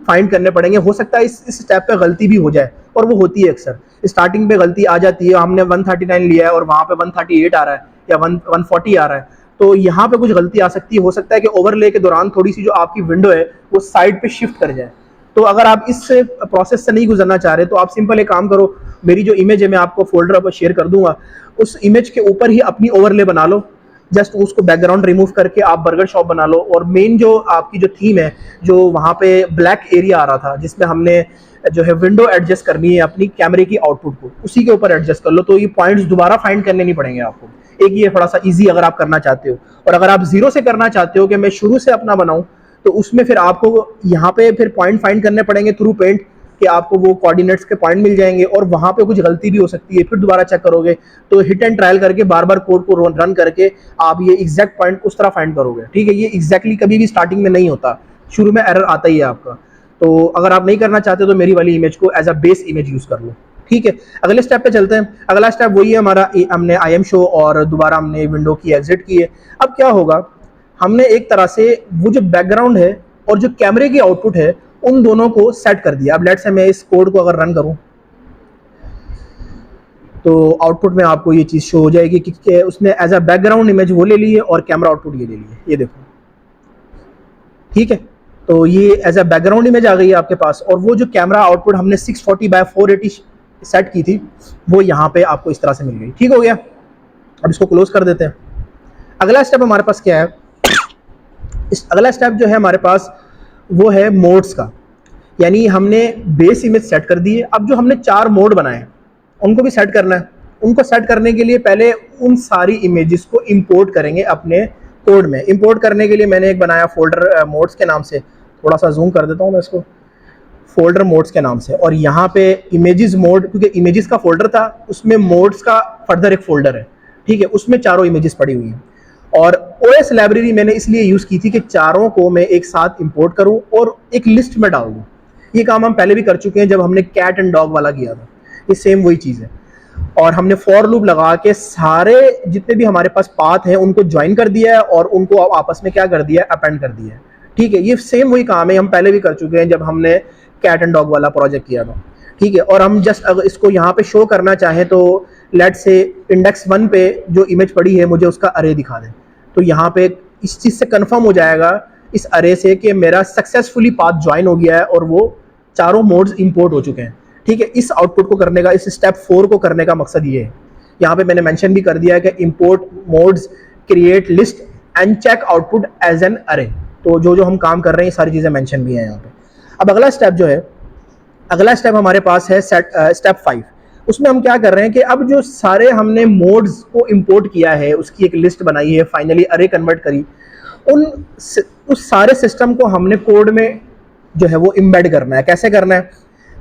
फाइंड करने पड़ेंगे। हो सकता है इस स्टेप पे गलती भी हो जाए, और वो होती है अक्सर, स्टार्टिंग पे गलती आ जाती है। हमने 139 लिया है और वहाँ पे 138 आ रहा है या 140 आ रहा है, तो यहाँ पे कुछ गलती आ सकती है। हो सकता है कि ओवरले के दौरान थोड़ी सी जो आपकी विंडो है वो साइड पे शिफ्ट कर जाए। तो अगर आप इस प्रोसेस से नहीं गुजरना चाह रहे तो आप सिंपल एक काम करो, मेरी जो इमेज है मैं आपको फोल्डर पर शेयर कर दूंगा, उस इमेज के ऊपर ही अपनी ओवरले बना लो। जस्ट उसको बैकग्राउंड रिमूव करके आप बर्गर शॉप बना लो, और मेन जो आपकी जो थीम है, जो वहाँ पे ब्लैक एरिया आ रहा था जिसमें हमने जो है विंडो एडजस्ट करनी है अपनी कैमरे की आउटपुट को, उसी के ऊपर एडजस्ट कर लो। तो ये पॉइंट्स दोबारा फाइंड करने नहीं पड़ेंगे आपको। एक ये थोड़ा सा इजी अगर आप करना चाहते हो, और अगर आप जीरो से करना चाहते हो कि मैं शुरू से अपना बनाऊं, तो उसमें फिर आपको यहाँ पे फिर पॉइंट फाइंड करने पड़ेंगे थ्रू पेंट, कि आपको वो कोऑर्डिनेट्स के पॉइंट मिल जाएंगे, और वहाँ पे कुछ गलती भी हो सकती है, फिर दोबारा चेक करोगे। तो हिट एंड ट्रायल करके बार बार कोड को रन करके आप ये एग्जैक्ट पॉइंट उस तरह फाइंड करोगे। ठीक है, ये एग्जैक्टली कभी भी स्टार्टिंग में नहीं होता, शुरू में एरर आता ही है आपका। तो अगर आप नहीं करना चाहते तो मेरी वाली इमेज को as a base image use कर लो। ठीक है, अगले स्टेप पे चलते हैं। अगला स्टेप वही है हमारा, हमने आई एम शो और दोबारा हमने विंडो की एग्जिट की है। अब क्या होगा, हमने एक तरह से वो जो बैकग्राउंड है और जो कैमरे की आउटपुट है उन दोनों को सेट कर दिया। अब लेट्स से मैं इस कोड को अगर रन करूं तो आउटपुट में आपको ये चीज़ शो हो जाएगी कि उसने एज अ बैकग्राउंड इमेज वो ले ली है और कैमरा आउटपुट ये ले ली है, ये देखो। ठीक है, तो ये एज अ बैकग्राउंड इमेज आ गई है आपके पास, और वो जो कैमरा आउटपुट हमने 640x480 सेट की थी वो यहाँ पे आपको इस तरह से मिल गई। ठीक हो गया, अब इसको क्लोज कर देते हैं। अगला स्टेप हमारे पास क्या है, अगला स्टेप जो है हमारे पास वो है मोड्स का। यानी हमने बेस इमेज सेट कर दी है, अब जो हमने 4 मोड बनाए उनको भी सेट करना है। उनको सेट करने के लिए पहले उन सारी इमेजेस को इंपोर्ट करेंगे अपने कोड में। इंपोर्ट करने के लिए मैंने एक बनाया फोल्डर मोड्स के नाम से, थोड़ा सा जूम कर देता हूँ मैं इसको, फोल्डर मोड्स के नाम से। और यहाँ पे इमेजेस मोड, क्योंकि इमेजेस का फोल्डर था उसमें मोड्स का फर्दर एक फोल्डर है। ठीक है, उसमें चारों इमेजेस पड़ी हुई हैं। और ओएस लाइब्रेरी मैंने इसलिए यूज़ की थी कि चारों को मैं एक साथ इंपोर्ट करूं और एक लिस्ट में डाल दूं। ये काम हम पहले भी कर चुके हैं जब हमने कैट एंड डॉग वाला किया था, ये सेम वही चीज़ है। और हमने फॉर लूप लगा के सारे जितने भी हमारे पास पाथ हैं उनको ज्वाइन कर दिया है और उनको आपस में क्या कर दिया है, अपेंड कर दिया है। ठीक है, ये सेम वही काम है, हम पहले भी कर चुके हैं जब हमने कैट एंड डॉग वाला प्रोजेक्ट किया था। ठीक है, और हम जस्ट अगर इसको यहाँ पे शो करना चाहें तो लेट्स से इंडेक्स 1 पे जो इमेज पड़ी है मुझे उसका अरे दिखा दें, तो यहाँ पे इस चीज़ से कंफर्म हो जाएगा इस अरे से कि मेरा सक्सेसफुली पाथ ज्वाइन हो गया है और वो चारों मोड्स इंपोर्ट हो चुके हैं। ठीक है, इस आउटपुट को करने का, इस स्टेप 4 को करने का मकसद ये है। यहाँ पे मैंने मेंशन भी कर दिया है कि import modes, create list and check output as an array. तो जो जो हम काम कर रहे हैं सारी चीज़ें मेंशन भी हैं यहाँ पे। अब अगला स्टेप जो है, अगला स्टेप हमारे पास है स्टेप 5। उसमें हम क्या कर रहे हैं कि अब जो सारे हमने मोड्स को इंपोर्ट किया है उसकी एक लिस्ट बनाई है, फाइनली अरे कन्वर्ट करी, उस सारे सिस्टम को हमने कोड में जो है वो एम्बेड करना है। कैसे करना है,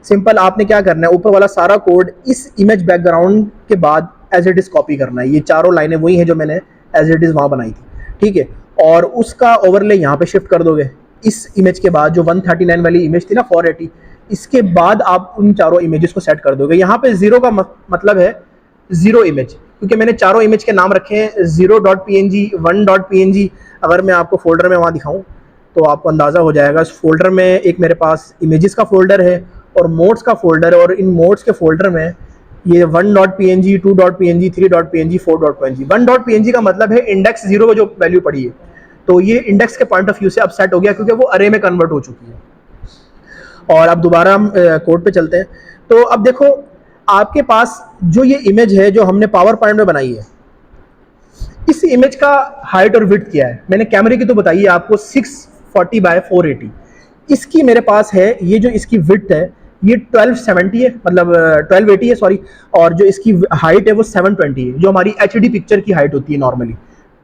सिंपल आपने क्या करना है, ऊपर वाला सारा कोड इस इमेज बैकग्राउंड के बाद एज इट इज कॉपी करना है। ये चारों लाइनें वही हैं जो मैंने एज इट इज वहाँ बनाई थी। ठीक है, और उसका ओवरले यहाँ पे शिफ्ट कर दोगे इस इमेज के बाद, जो 139 वाली इमेज थी ना 480, इसके बाद आप उन चारों इमेजेस को सेट कर दोगे। यहाँ पे जीरो का मतलब है जीरो इमेज, क्योंकि मैंने चारों इमेज के नाम रखे हैं 0.png, 1.png। अगर मैं आपको फोल्डर में वहाँ दिखाऊं तो आपको अंदाज़ा हो जाएगा। इस फोल्डर में एक मेरे पास इमेजेस का फोल्डर है और मोड्स का फोल्डर है, और इन मोड्स के फोल्डर में ये 1.png, 2.png, 3.png, 4.png। 1.png का मतलब है इंडेक्स 0 में जो वैल्यू पड़ी है, तो ये इंडेक्स के पॉइंट ऑफ व्यू से अब सेट हो गया क्योंकि वो अरे में कन्वर्ट हो चुकी है। और अब दोबारा हम कोड पे चलते हैं। तो अब देखो आपके पास जो ये इमेज है जो हमने पावर पॉइंट में बनाई है, इस इमेज का हाइट और विड्थ क्या है, मैंने कैमरे की तो बताई है आपको 640x480। इसकी मेरे पास है, ये जो इसकी विड्थ है ये 1270 है, मतलब 1280 है सॉरी, और जो इसकी हाइट है वो 720 है, जो हमारी HD पिक्चर की हाइट होती है नॉर्मली।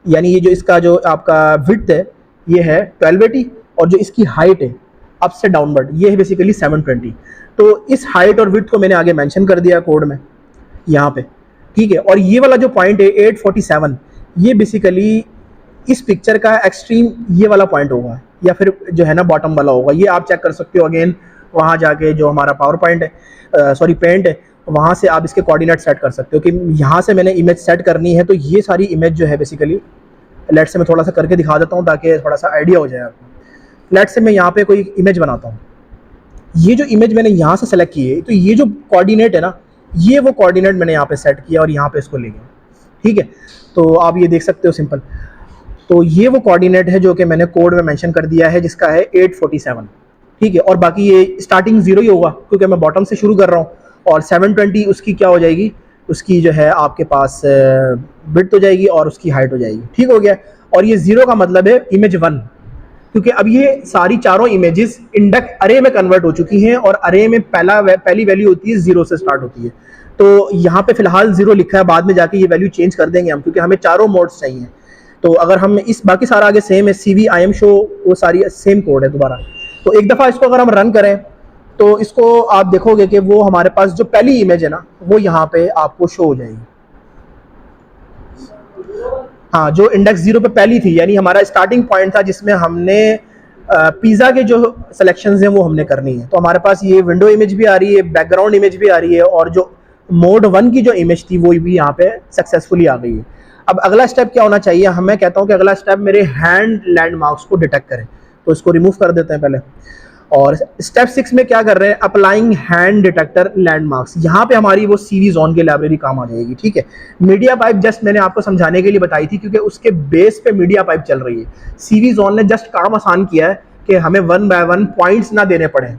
यानी ये जो इसका जो आपका विड्थ है ये है 1280, और जो इसकी हाइट है अप से डाउनवर्ड ये है बेसिकली 720। तो इस हाइट और विड्थ को मैंने आगे मेंशन कर दिया कोड में यहाँ पे। ठीक है, और ये वाला जो पॉइंट है 847, ये बेसिकली इस पिक्चर का एक्सट्रीम ये वाला पॉइंट होगा, या फिर जो है ना बॉटम वाला होगा। ये आप चेक कर सकते हो अगेन, वहाँ जाके जो हमारा पावर पॉइंट है सॉरी पेंट है, वहाँ से आप इसके कोऑर्डिनेट सेट कर सकते हो कि यहाँ से मैंने इमेज सेट करनी है। तो ये सारी इमेज जो है बेसिकली, लेट से मैं थोड़ा सा करके दिखा देता हूँ ताकि थोड़ा सा आइडिया हो जाए आपको। लेट से मैं यहाँ पे कोई इमेज बनाता हूँ, ये जो इमेज मैंने यहाँ से सेलेक्ट की है, तो ये जो कोऑर्डिनेट है ना, ये वो कोऑर्डिनेट मैंने यहाँ पे सेट किया और यहाँ पे इसको ले गया, ठीक है। तो आप ये देख सकते हो सिंपल। तो ये वो कोऑर्डिनेट है जो कि मैंने कोड में मेंशन कर दिया है, जिसका है 847, ठीक है। और बाकी ये स्टार्टिंग 0 ही होगा क्योंकि मैं बॉटम से शुरू कर रहा हूँ, और 720 उसकी क्या हो जाएगी, उसकी जो है आपके पास विड्थ हो जाएगी और उसकी हाइट हो जाएगी, ठीक हो गया। और ये 0 का मतलब है इमेज 1, क्योंकि अब ये सारी चारों इमेजेस इंडेक्स अरे में कन्वर्ट हो चुकी हैं, और अरे में पहली वैल्यू होती है 0 से स्टार्ट होती है। तो यहाँ पे फिलहाल 0 लिखा है, बाद में जाके ये वैल्यू चेंज कर देंगे हम, क्योंकि हमें चारों मोड्स चाहिए। तो अगर हम इस बाकी सारा आगे सेम है, CV IM शो, वो सारी सेम कोड है दोबारा। तो एक दफ़ा इसको अगर हम रन करें तो इसको आप देखोगे कि वो हमारे पास जो पहली इमेज है ना, वो यहाँ पे आपको शो हो जाएगी। हाँ, जो इंडेक्स 0 पे पहली थी, यानी हमारा स्टार्टिंग पॉइंट था जिसमें हमने पिज़्ज़ा के जो सिलेक्शंस हैं वो हमने करनी है। तो हमारे पास ये विंडो इमेज भी आ रही है, बैकग्राउंड इमेज भी आ रही है, और जो मोड 1 की जो इमेज थी वो भी यहाँ पे सक्सेसफुली आ गई है। अब अगला स्टेप क्या होना चाहिए, मैं कहता हूँ कि अगला स्टेप मेरे हैंड लैंडमार्क्स को डिटेक्ट करें। तो इसको रिमूव कर देते हैं पहले। और स्टेप 6 में क्या कर रहे हैं, अप्लाइंग हैंड डिटेक्टर लैंडमार्क्स। यहाँ पे हमारी वो CV जोन की लाइब्रेरी काम आ जाएगी, ठीक है। मीडिया पाइप जस्ट मैंने आपको समझाने के लिए बताई थी, क्योंकि उसके बेस पे मीडिया पाइप चल रही है। CV जोन ने जस्ट काम आसान किया है कि हमें 1 बाय 1 पॉइंट्स ना देने पड़े,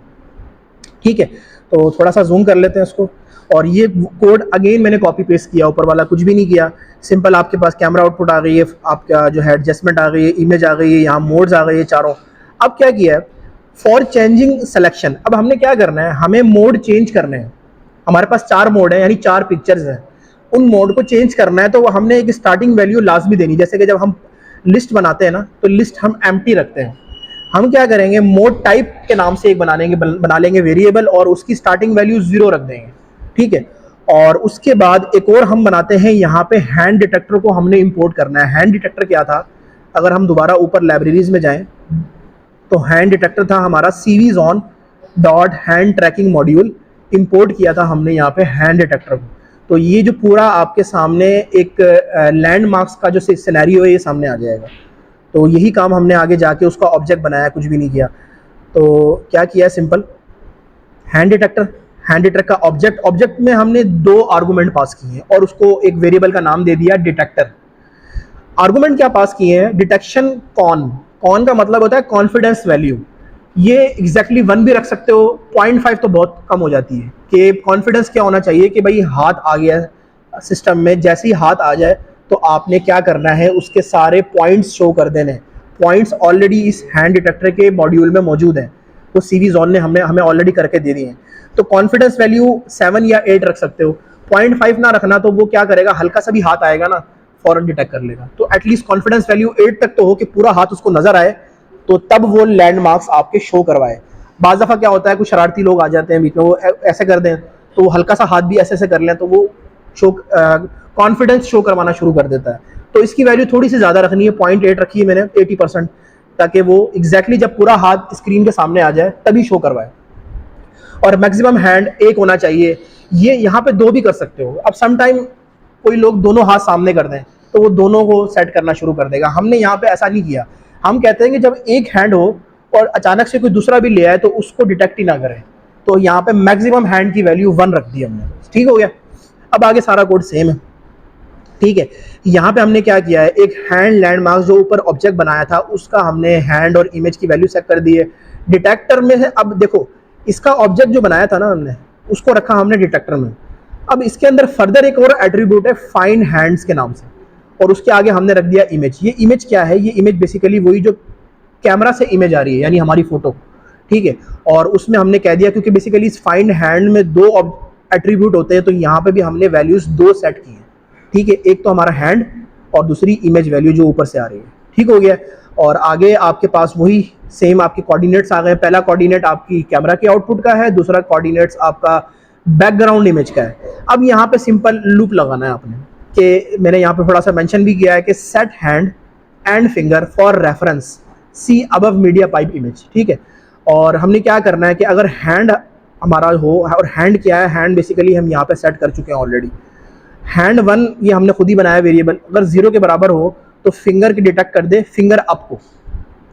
ठीक है। तो थोड़ा सा जूम कर लेते हैं इसको। और ये कोड अगेन मैंने कॉपी पेस्ट किया, ऊपर वाला कुछ भी नहीं किया। सिंपल आपके पास कैमरा आउटपुट आ गई है, आपका जो है एडजस्टमेंट आ गई है, इमेज आ गई है, यहाँ मोड्स आ गई है चारों। अब क्या किया है, फॉर चेंजिंग सिलेक्शन, अब हमने क्या करना है, हमें मोड चेंज करने हैं। हमारे पास 4 मोड है, यानी 4 पिक्चर्स हैं, उन मोड को चेंज करना है। तो हमने एक स्टार्टिंग वैल्यू लाजमी देनी, जैसे कि जब हम लिस्ट बनाते हैं ना, तो लिस्ट हम एम्प्टी रखते हैं। हम क्या करेंगे, मोड टाइप के नाम से एक बना लेंगे वेरिएबल, और उसकी स्टार्टिंग वैल्यू 0 रख देंगे, ठीक है। और उसके बाद एक और हम बनाते हैं, यहाँ पे हैंड डिटेक्टर को हमने इंपोर्ट करना है। हैंड डिटेक्टर क्या था, अगर हम दोबारा ऊपर लाइब्रेरीज में जाएं तो हैंड डिटेक्टर था हमारा CV zone dot hand tracking module, import किया था हमने यहाँ पे हैंड डिटेक्टर को। तो ये जो पूरा आपके सामने एक लैंडमार्क्स का जो सिनेरियो है, ये सामने आ जाएगा। तो यही काम हमने आगे जाके उसका ऑब्जेक्ट बनाया, कुछ भी नहीं किया। तो क्या किया, सिंपल हैंड डिटेक्टर का ऑब्जेक्ट में हमने 2 आर्गूमेंट पास किए हैं, और उसको एक वेरिएबल का नाम दे दिया डिटेक्टर। आर्गूमेंट क्या पास किए हैं, डिटेक्शन कॉन का मतलब होता है कॉन्फिडेंस वैल्यू। ये एग्जैक्टली 1 भी रख सकते हो, 0.5 तो बहुत कम हो जाती है। कि कॉन्फिडेंस क्या होना चाहिए कि भाई हाथ आ गया सिस्टम में, जैसे ही हाथ आ जाए तो आपने क्या करना है, उसके सारे पॉइंट्स शो कर देने। पॉइंट्स ऑलरेडी इस हैंड डिटेक्टर के मॉड्यूल में मौजूद हैं, तो CV जोन ने हमें ऑलरेडी करके दे दिए हैं। तो कॉन्फिडेंस वैल्यू 7 या 8 रख सकते हो, 0.5 ना रखना, तो वो क्या करेगा, हल्का सा भी हाथ आएगा ना, फौरन डिटेक्ट कर लेगा। तो एटलीस्ट कॉन्फिडेंस वैल्यू 8 तक तो हो कि पूरा हाथ उसको नजर आए, तो तब वो लैंडमार्क्स आपके शो करवाए। बाज़ दफ़ा क्या होता है, कुछ शरारती लोग आ जाते हैं बीच में, वो ऐसे कर दें, तो वो हल्का सा हाथ भी ऐसे कर लें, तो वो शो कॉन्फिडेंस शो करवाना शुरू कर देता है। तो इसकी वैल्यू थोड़ी सी ज़्यादा रखनी है, 0.8 रखी है मैंने, 80%, ताकि वो एग्जैक्टली जब पूरा हाथ स्क्रीन के सामने आ जाए तभी शो करवाए। और मैक्सिमम हैंड 1 होना चाहिए। ये यहाँ पे 2 भी कर सकते हो। अब सम टाइम कोई लोग दोनों हाथ सामने कर दें, तो वो दोनों को सेट करना शुरू कर देगा। हमने यहाँ पे ऐसा नहीं किया। हम कहते हैं कि जब एक हैंड हो और अचानक से कोई दूसरा भी ले आए, तो उसको डिटेक्ट ही ना करें। तो यहाँ पे मैक्सिमम हैंड की वैल्यू 1 रख दी हमने, ठीक हो गया। अब आगे सारा कोड सेम है, ठीक है। यहाँ पे हमने क्या किया है, एक हैंड लैंडमार्क जो ऊपर ऑब्जेक्ट बनाया था, उसका हमने हैंड और इमेज की वैल्यू सेट कर दी है। डिटेक्टर में है, अब देखो इसका ऑब्जेक्ट जो बनाया था ना हमने, उसको रखा हमने डिटेक्टर में। अब इसके अंदर फर्दर एक और एट्रीब्यूट है फाइंड हैंड्स के नाम से, और उसके आगे हमने रख दिया इमेज। ये इमेज क्या है, ये इमेज बेसिकली वही जो कैमरा से इमेज आ रही है, यानी हमारी फोटो, ठीक है। और उसमें हमने कह दिया, क्योंकि बेसिकली इस फाइंड हैंड में 2 एट्रीब्यूट होते हैं, तो यहाँ पे भी हमने वैल्यूज 2 सेट की हैं, ठीक है। एक तो हमारा हैंड और दूसरी इमेज वैल्यू जो ऊपर से आ रही है, ठीक हो गया। और आगे आपके पास वही सेम आपके कोऑर्डिनेट्स आ गए। पहला कोऑर्डिनेट आपकी कैमरा के आउटपुट का है, दूसरा कोऑर्डिनेट्स आपका बैकग्राउंड इमेज का है। अब यहाँ पे सिंपल लूप लगाना है आपने, कि मैंने यहाँ पे थोड़ा सा मेंशन भी किया है कि set hand and finger for reference see above media pipe image, ठीक है। और हमने क्या करना है कि अगर हैंड हमारा हो, और हैंड क्या है, हैंड बेसिकली हम यहाँ पे सेट कर चुके हैं ऑलरेडी। हैंड 1 ये हमने खुद ही बनाया वेरिएबल, अगर 0 के बराबर हो तो फिंगर की डिटेक्ट कर दे फिंगर अप को।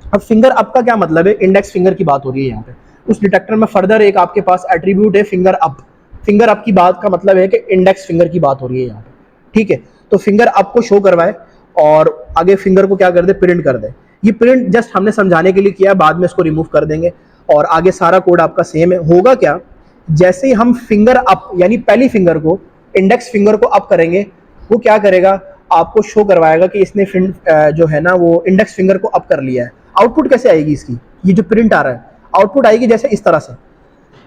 अब फिंगर अप का क्या मतलब है, इंडेक्स फिंगर की बात हो रही है यहाँ पे। उस डिटेक्टर में फर्दर एक आपके पास एट्रीब्यूट है फिंगर अप। फिंगर अप की बात का मतलब है कि इंडेक्स फिंगर की बात हो रही है यहाँ पे, ठीक है। तो फिंगर अप को शो करवाए और आगे फिंगर को क्या कर दे, प्रिंट कर दे। ये प्रिंट जस्ट हमने समझाने के लिए किया है, बाद में इसको रिमूव कर देंगे और आगे सारा कोड आपका सेम है। होगा क्या, जैसे ही हम फिंगर अप यानी पहली फिंगर को, इंडेक्स फिंगर को अप करेंगे, वो क्या करेगा, आपको शो करवाएगा कि इसने जो है ना वो इंडेक्स फिंगर को अप कर लिया है। आउटपुट कैसे आएगी इसकी, ये जो प्रिंट आ रहा है, आउटपुट आएगी जैसे इस तरह से।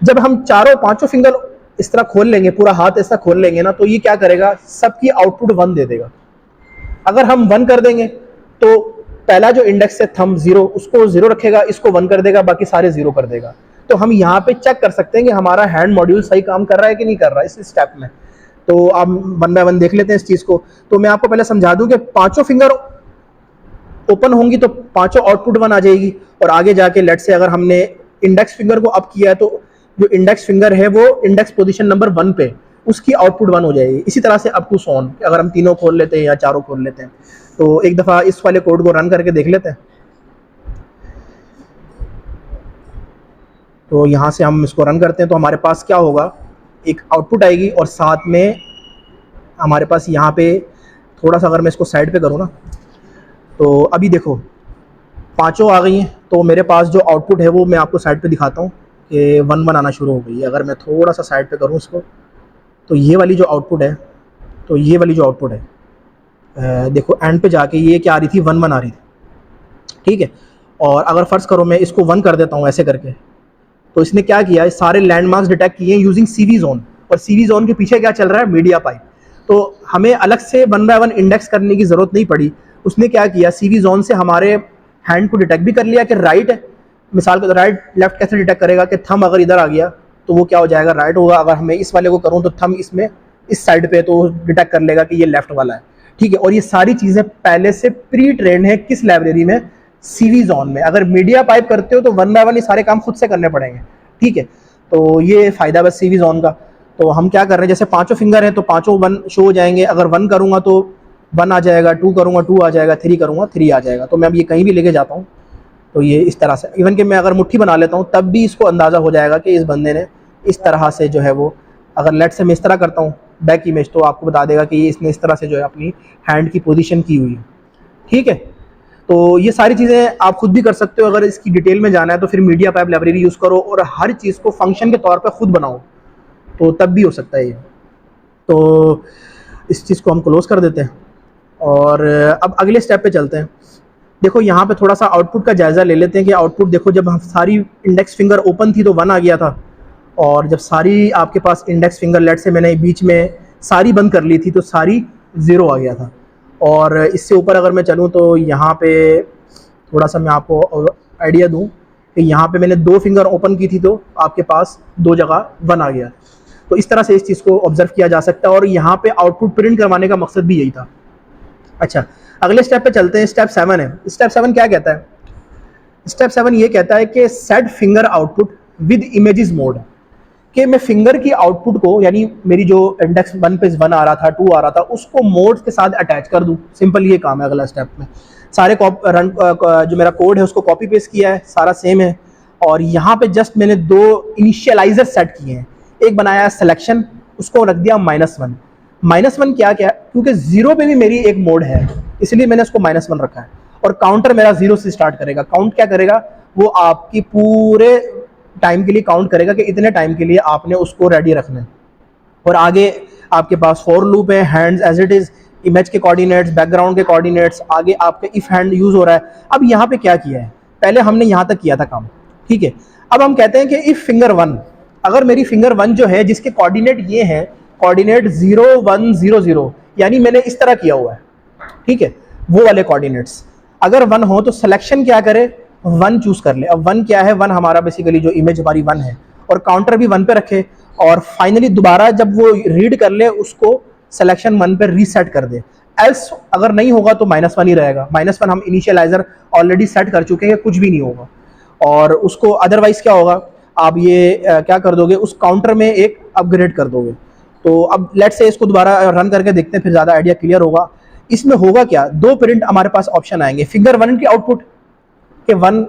जब हम चारों पांचों फिंगर इस तरह खोल लेंगे, पूरा हाथ ऐसा खोल लेंगे ना, तो ये क्या करेगा, सबकी आउटपुट 1 दे देगा। अगर हम 1 कर देंगे तो पहला जो इंडेक्स है थंब 0, उसको 0 रखेगा, इसको 1 कर देगा, बाकी सारे 0 कर देगा। तो हम यहाँ पे चेक कर सकते हैं कि हमारा हैंड मॉड्यूल सही काम कर रहा है कि नहीं कर रहा है इस स्टेप में। तो आप 1 बाय 1 देख लेते हैं इस चीज को। तो मैं आपको पहले समझा दूं कि पांचों फिंगर ओपन होंगी तो पांचों आउटपुट 1 आ जाएगी, और आगे जाके लेट से अगर हमने इंडेक्स फिंगर को अप किया है तो जो इंडेक्स फिंगर है वो इंडेक्स पोजीशन नंबर 1 पे, उसकी आउटपुट 1 हो जाएगी। इसी तरह से अप टू सॉन, अगर हम तीनों खोल लेते हैं या चारों खोल लेते हैं। तो एक दफा इस वाले कोड को रन करके देख लेते हैं। तो यहाँ से हम इसको रन करते हैं तो हमारे पास क्या होगा, एक आउटपुट आएगी और साथ में हमारे पास यहाँ पे थोड़ा सा अगर मैं इसको साइड पे करूँ ना, तो अभी देखो पांचों आ गई हैं। तो मेरे पास जो आउटपुट है वो मैं आपको साइड पे दिखाता हूँ कि 1 आना शुरू हो गई है। अगर मैं थोड़ा सा साइड पे करूँ इसको, तो ये वाली जो आउटपुट है, तो ये वाली जो आउटपुट है, देखो एंड पे जाके ये क्या आ रही थी, 1 आ रही थी, ठीक है। और अगर फर्ज करो मैं इसको 1 कर देता हूँ ऐसे करके, तो इसने क्या किया, सारे लैंडमार्क्स डिटेक्ट किए यूजिंग सीवी जोन, और सीवी जोन के पीछे क्या चल रहा है, मीडिया पाइप। तो हमें अलग से 1 बाय 1 इंडेक्स करने की जरूरत नहीं पड़ी। उसने क्या किया, सीवी जोन से हमारे हैंड को डिटेक्ट भी कर लिया कि राइट है। मिसाल के राइट लेफ्ट कैसे डिटेक्ट करेगा कि थंब अगर इधर आ गया तो वो क्या हो जाएगा, राइट होगा। अगर मैं इस वाले को करूँ तो थंब इसमें इस साइड पे, तो डिटेक्ट कर लेगा कि ये लेफ्ट वाला है, ठीक है। और ये सारी चीजें पहले से प्री ट्रेंड है किस लाइब्रेरी में, सीवी जोन में। अगर मीडिया पाइप करते हो तो 1 बाय 1 ये सारे काम खुद से करने पड़ेंगे, ठीक है। तो ये फायदा बस सीवी जोन का। तो हम क्या कर रहे हैं, जैसे पांचों फिंगर हैं तो पांचों 1 शो हो जाएंगे। अगर 1 करूंगा तो 1 आ जाएगा, 2 करूंगा 2 आ जाएगा, 3 करूंगा 3 आ जाएगा। तो मैं अब ये कहीं भी लेके जाता हूँ तो ये इस तरह से, इवन कि मैं अगर मुट्ठी बना लेता हूँ तब भी इसको अंदाजा हो जाएगा कि इस बंदे ने इस तरह से जो है वो, अगर लेट से मैं इस तरह करता हूँ बैक इमेज, तो आपको बता देगा कि ये इसने इस तरह से जो है अपनी हैंड की पोजीशन की हुई है, ठीक है। तो ये सारी चीज़ें आप खुद भी कर सकते हो। अगर इसकी डिटेल में जाना है तो फिर मीडिया पाइप लाइब्रेरी यूज़ करो और हर चीज़ को फंक्शन के तौर पे खुद बनाओ, तो तब भी हो सकता है ये। तो इस चीज़ को हम क्लोज कर देते हैं और अब अगले स्टेप पे चलते हैं। देखो यहाँ पे थोड़ा सा आउटपुट का जायज़ा ले लेते हैं कि आउटपुट देखो, जब हम सारी इंडेक्स फिंगर ओपन थी तो 1 आ गया था, और जब सारी आपके पास इंडेक्स फिंगर लेट से मैंने बीच में सारी बंद कर ली थी तो सारी 0 आ गया था। और इससे ऊपर अगर मैं चलूँ तो यहाँ पे थोड़ा सा मैं आपको आइडिया दूँ कि यहाँ पे मैंने 2 फिंगर ओपन की थी तो आपके पास 2 जगह 1 आ गया। तो इस तरह से इस चीज़ को ऑब्जर्व किया जा सकता है और यहाँ पे आउटपुट प्रिंट करवाने का मकसद भी यही था। अच्छा, अगले स्टेप पे चलते हैं। स्टेप 7 है। स्टेप 7 क्या कहता है, स्टेप 7 ये कहता है कि set finger output with images mode, कि मैं फिंगर की आउटपुट को, यानी मेरी जो इंडेक्स 1 पे 1 आ रहा था, 2 आ रहा था, उसको मोड के साथ अटैच कर दूं। सिंपल ये काम है अगला स्टेप में। सारे जो मेरा कोड है उसको कॉपी पेस्ट किया है, सारा सेम है, और यहाँ पे जस्ट मैंने 2 इनिशियलाइजर सेट किए हैं। एक बनाया सिलेक्शन, उसको रख दिया -1। -1 क्या क्या, क्योंकि 0 पे भी मेरी एक मोड है इसलिए मैंने उसको -1 रखा है। और काउंटर मेरा 0 से स्टार्ट करेगा। काउंट क्या करेगा, वो आपकी पूरे टाइम के लिए काउंट करेगा कि इतने टाइम के लिए आपने उसको रेडी रखना है। और आगे आपके पास फॉर लूप है, hands as it is, image के कोऑर्डिनेट्स, बैकग्राउंड के कोऑर्डिनेट्स, आगे आपका इफ हैंड यूज हो रहा है। अब यहाँ पे क्या किया है, पहले हमने यहाँ तक किया था काम, ठीक है। अब हम कहते हैं कि इफ फिंगर 1, अगर मेरी फिंगर 1 जो है जिसके कोऑर्डिनेट ये हैं, कोऑर्डिनेट 0 1 0 0, यानी मैंने इस तरह किया हुआ है, ठीक है, वो वाले कोऑर्डिनेट्स अगर 1 हो तो सिलेक्शन क्या करे, 1 चूज कर ले। अब 1 क्या है, 1 हमारा बेसिकली जो इमेज हमारी 1 है, और काउंटर भी 1 पे रखे, और फाइनली दोबारा जब वो रीड कर ले उसको सिलेक्शन 1 पे रीसेट कर दे। एल्स अगर नहीं होगा तो -1 ही रहेगा। -1 हम इनिशियलाइजर ऑलरेडी सेट कर चुके हैं, कुछ भी नहीं होगा। और उसको अदरवाइज क्या होगा, आप ये क्या कर दोगे, उस काउंटर में एक अपग्रेड कर दोगे। तो अब लेट्स से इसको दोबारा रन करके देखते हैं, फिर ज़्यादा आइडिया क्लियर होगा। इसमें होगा क्या, 2 प्रिंट हमारे पास ऑप्शन आएंगे। फिंगर 1 की आउटपुट के 1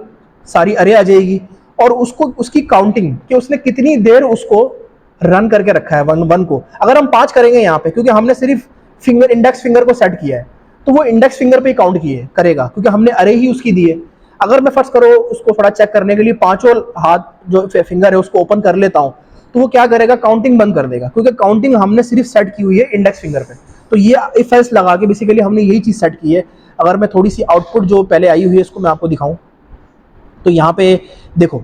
सारी अरे आ जाएगी, और उसको उसकी काउंटिंग कि उसने कितनी देर उसको रन करके रखा है वन वन को। अगर हम 5 करेंगे यहाँ पे, क्योंकि हमने सिर्फ फिंगर इंडेक्स फिंगर को सेट किया है, तो वो इंडेक्स फिंगर पे काउंट किए करेगा, क्योंकि हमने अरे ही उसकी दी है। अगर मैं फर्स्ट करो उसको थोड़ा चेक करने के लिए पांचों हाथ जो फिंगर है उसको ओपन कर लेता हूँ, तो वो क्या करेगा, काउंटिंग बंद कर देगा, क्योंकि काउंटिंग हमने सिर्फ सेट की हुई है इंडेक्स फिंगर पे। तो ये इफ एल्स लगा के बेसिकली हमने यही चीज सेट की है। अगर मैं थोड़ी सी आउटपुट जो पहले आई हुई है इसको मैं आपको दिखाऊं, तो यहाँ पे देखो,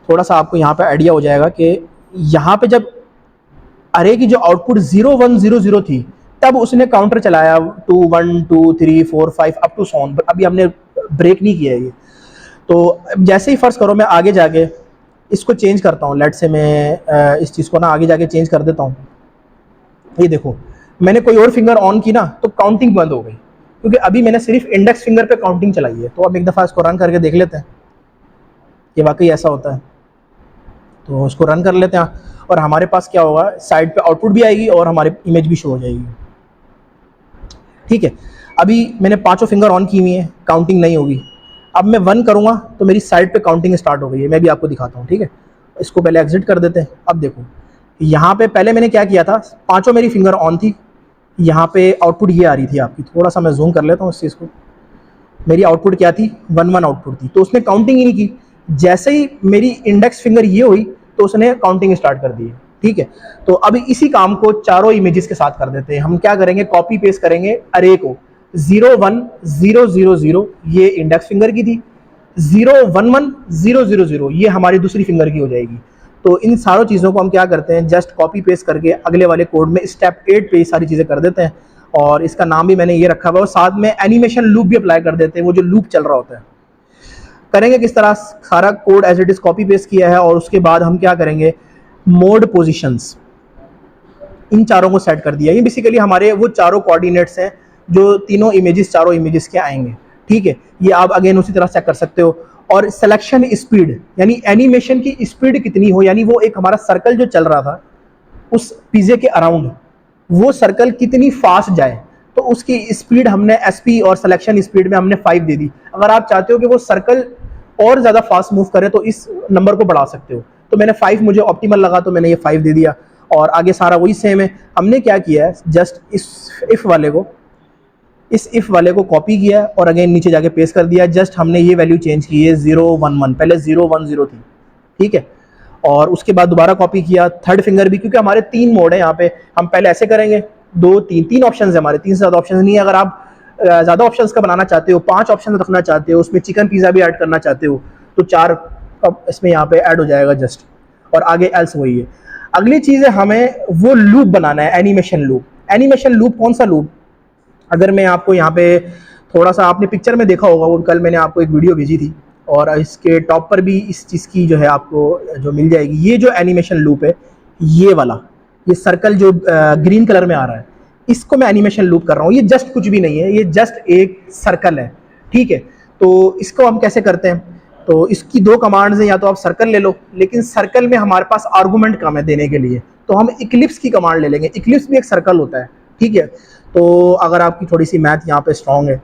थोड़ा सा आपको यहाँ पे आइडिया हो जाएगा कि यहाँ पे जब अरे की जो आउटपुट 0 1 0 0 थी, तब उसने काउंटर चलाया 2 1 2 3 4 5 अप टू सॉन। अभी हमने ब्रेक नहीं किया है ये। तो जैसे ही फर्स्ट करो मैं आगे जाके इसको चेंज करता हूँ, लेट से मैं इस चीज़ को ना आगे जाके चेंज कर देता हूँ। ये देखो, मैंने कोई और फिंगर ऑन की ना तो काउंटिंग बंद हो गई, क्योंकि अभी मैंने सिर्फ इंडेक्स फिंगर पे काउंटिंग चलाई है। तो अब एक दफ़ा इसको रन करके देख लेते हैं कि वाकई ऐसा होता है। तो इसको रन कर लेते हैं और हमारे पास क्या होगा, साइड पे आउटपुट भी आएगी और हमारी इमेज भी शो हो जाएगी। ठीक है, अभी मैंने पांचों फिंगर ऑन की हुई है, काउंटिंग नहीं होगी। अब मैं 1 करूँगा तो मेरी साइड पे काउंटिंग स्टार्ट हो गई है। मैं भी आपको दिखाता हूँ। ठीक है, इसको पहले एग्जिट कर देते हैं। अब देखो यहाँ पे पहले मैंने क्या किया था, पांचों मेरी फिंगर ऑन थी, यहाँ पे आउटपुट ये आ रही थी आपकी। थोड़ा सा मैं जूम कर लेता हूँ इस चीज़ को। मेरी आउटपुट क्या थी, 1 1 आउटपुट थी, तो उसने काउंटिंग ही नहीं की। जैसे ही मेरी इंडेक्स फिंगर ये हुई तो उसने काउंटिंग स्टार्ट कर दी है। ठीक है, तो अभी इसी काम को चारों इमेजेस के साथ कर देते हैं। हम क्या करेंगे, कॉपी पेस्ट करेंगे अरे को, 0 1 0 0 0 ये इंडेक्स फिंगर की थी, 0 1 1 0 0 0 ये हमारी दूसरी फिंगर की हो जाएगी। तो इन सारों चीज़ों को हम क्या करते हैं, जस्ट कॉपी पेस्ट करके अगले वाले कोड में स्टेप 8 पे ये सारी चीज़ें कर देते हैं। और इसका नाम भी मैंने ये रखा हुआ है, और साथ में एनिमेशन लूप भी अप्लाई कर देते हैं, वो जो लूप चल रहा होता है। करेंगे किस तरह, सारा code as it is copy paste किया है, और उसके बाद हम क्या करेंगे, मोड पोजीशंस इन चारों को सेट कर दिया। ये बेसिकली हमारे वो चारों कोऑर्डिनेट्स हैं जो तीनों इमेजेस, चारों इमेजेस के आएंगे। ठीक है, ये आप अगेन उसी तरह चेक कर सकते हो। और सिलेक्शन स्पीड, यानी एनिमेशन की स्पीड कितनी हो, यानी वो एक हमारा सर्कल जो चल रहा था उस पिज़्ज़े के अराउंड, वो सर्कल कितनी फास्ट जाए, तो उसकी स्पीड हमने एसपी और सिलेक्शन स्पीड में हमने 5 दे दी। अगर आप चाहते हो कि वो सर्कल और ज़्यादा फास्ट मूव करे तो इस नंबर को बढ़ा सकते हो। तो मैंने 5 मुझे ऑप्टिमल लगा तो मैंने ये 5 दे दिया। और आगे सारा वही सेम है। हमने क्या किया है, जस्ट इस इफ वाले को कॉपी किया और अगेन नीचे जाके पेस्ट कर दिया। जस्ट हमने ये वैल्यू चेंज की है 0 1 1, पहले 0 1 0 थी। ठीक है, और उसके बाद दोबारा कॉपी किया थर्ड फिंगर भी, क्योंकि हमारे 3 मोड है यहाँ पे। हम पहले ऐसे करेंगे, 2 3 3 ऑप्शन है हमारे, 3 से ज़्यादा ऑप्शन नहीं है। अगर आप ज़्यादा ऑप्शन का बनाना चाहते हो, 5 ऑप्शन रखना चाहते हो, उसमें चिकन पिज़्ज़ा भी ऐड करना चाहते हो, तो 4 इसमें यहाँ पे ऐड हो जाएगा जस्ट, और आगे एल्स वही है। अगली चीज़ है, हमें वो लूप बनाना है, एनिमेशन लूप। एनिमेशन लूप कौन सा लूप, अगर मैं आपको यहाँ पे थोड़ा सा, आपने पिक्चर में देखा होगा, वो कल मैंने आपको एक वीडियो भेजी थी, और इसके टॉप पर भी इस चीज़ की जो है आपको जो मिल जाएगी। ये जो एनिमेशन लूप है, ये वाला, ये सर्कल जो ग्रीन कलर में आ रहा है, इसको मैं एनिमेशन लूप कर रहा हूँ। ये जस्ट कुछ भी नहीं है, ये जस्ट एक सर्कल है। ठीक है, तो इसको हम कैसे करते हैं, तो इसकी 2 कमांड्स हैं, या तो आप सर्कल ले लो, लेकिन सर्कल में हमारे पास आर्गूमेंट कम है देने के लिए, तो हम इक्लिप्स की कमांड ले लेंगे। इक्लिप्स भी एक सर्कल होता है। ठीक है, तो अगर आपकी थोड़ी सी मैथ यहाँ पे स्ट्रांग है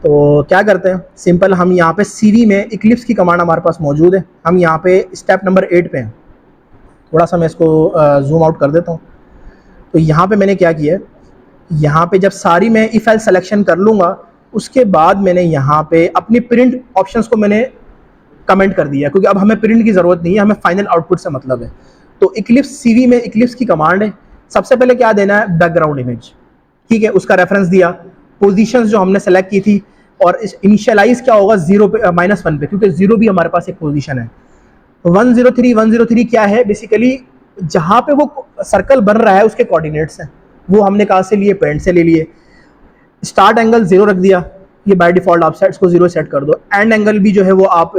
तो क्या करते हैं, सिंपल, हम यहाँ पे सीवी में इक्लिप्स की कमांड हमारे पास मौजूद है। हम यहाँ पे स्टेप नंबर 8 पे हैं। थोड़ा सा मैं इसको जूम आउट कर देता हूँ। तो यहाँ पे मैंने क्या किया है, यहाँ पे जब सारी मैं इफ एल्स सिलेक्शन कर लूँगा, उसके बाद मैंने यहाँ पे अपनी प्रिंट ऑप्शंस को मैंने कमेंट कर दिया, क्योंकि अब हमें प्रिंट की ज़रूरत नहीं है, हमें फाइनल आउटपुट से मतलब है। तो इक्लिप्स सीवी में इक्लिप्स की कमांड है। सबसे पहले क्या देना है, बैकग्राउंड इमेज। ठीक है, उसका रेफरेंस दिया, पोजीशंस जो हमने सेलेक्ट की थी, और इनिशियलाइज क्या होगा 0 पे -1 पे, क्योंकि 0 भी हमारे पास एक पोजीशन है। 103 क्या है, बेसिकली जहाँ पे वो सर्कल बन रहा है उसके कोऑर्डिनेट्स हैं, वो हमने कहाँ से लिए, पेंट से ले लिए। स्टार्ट एंगल 0 रख दिया, ये बाय डिफॉल्ट आप सेट्स को 0 सेट कर दो। एंड एंगल भी जो है वो आप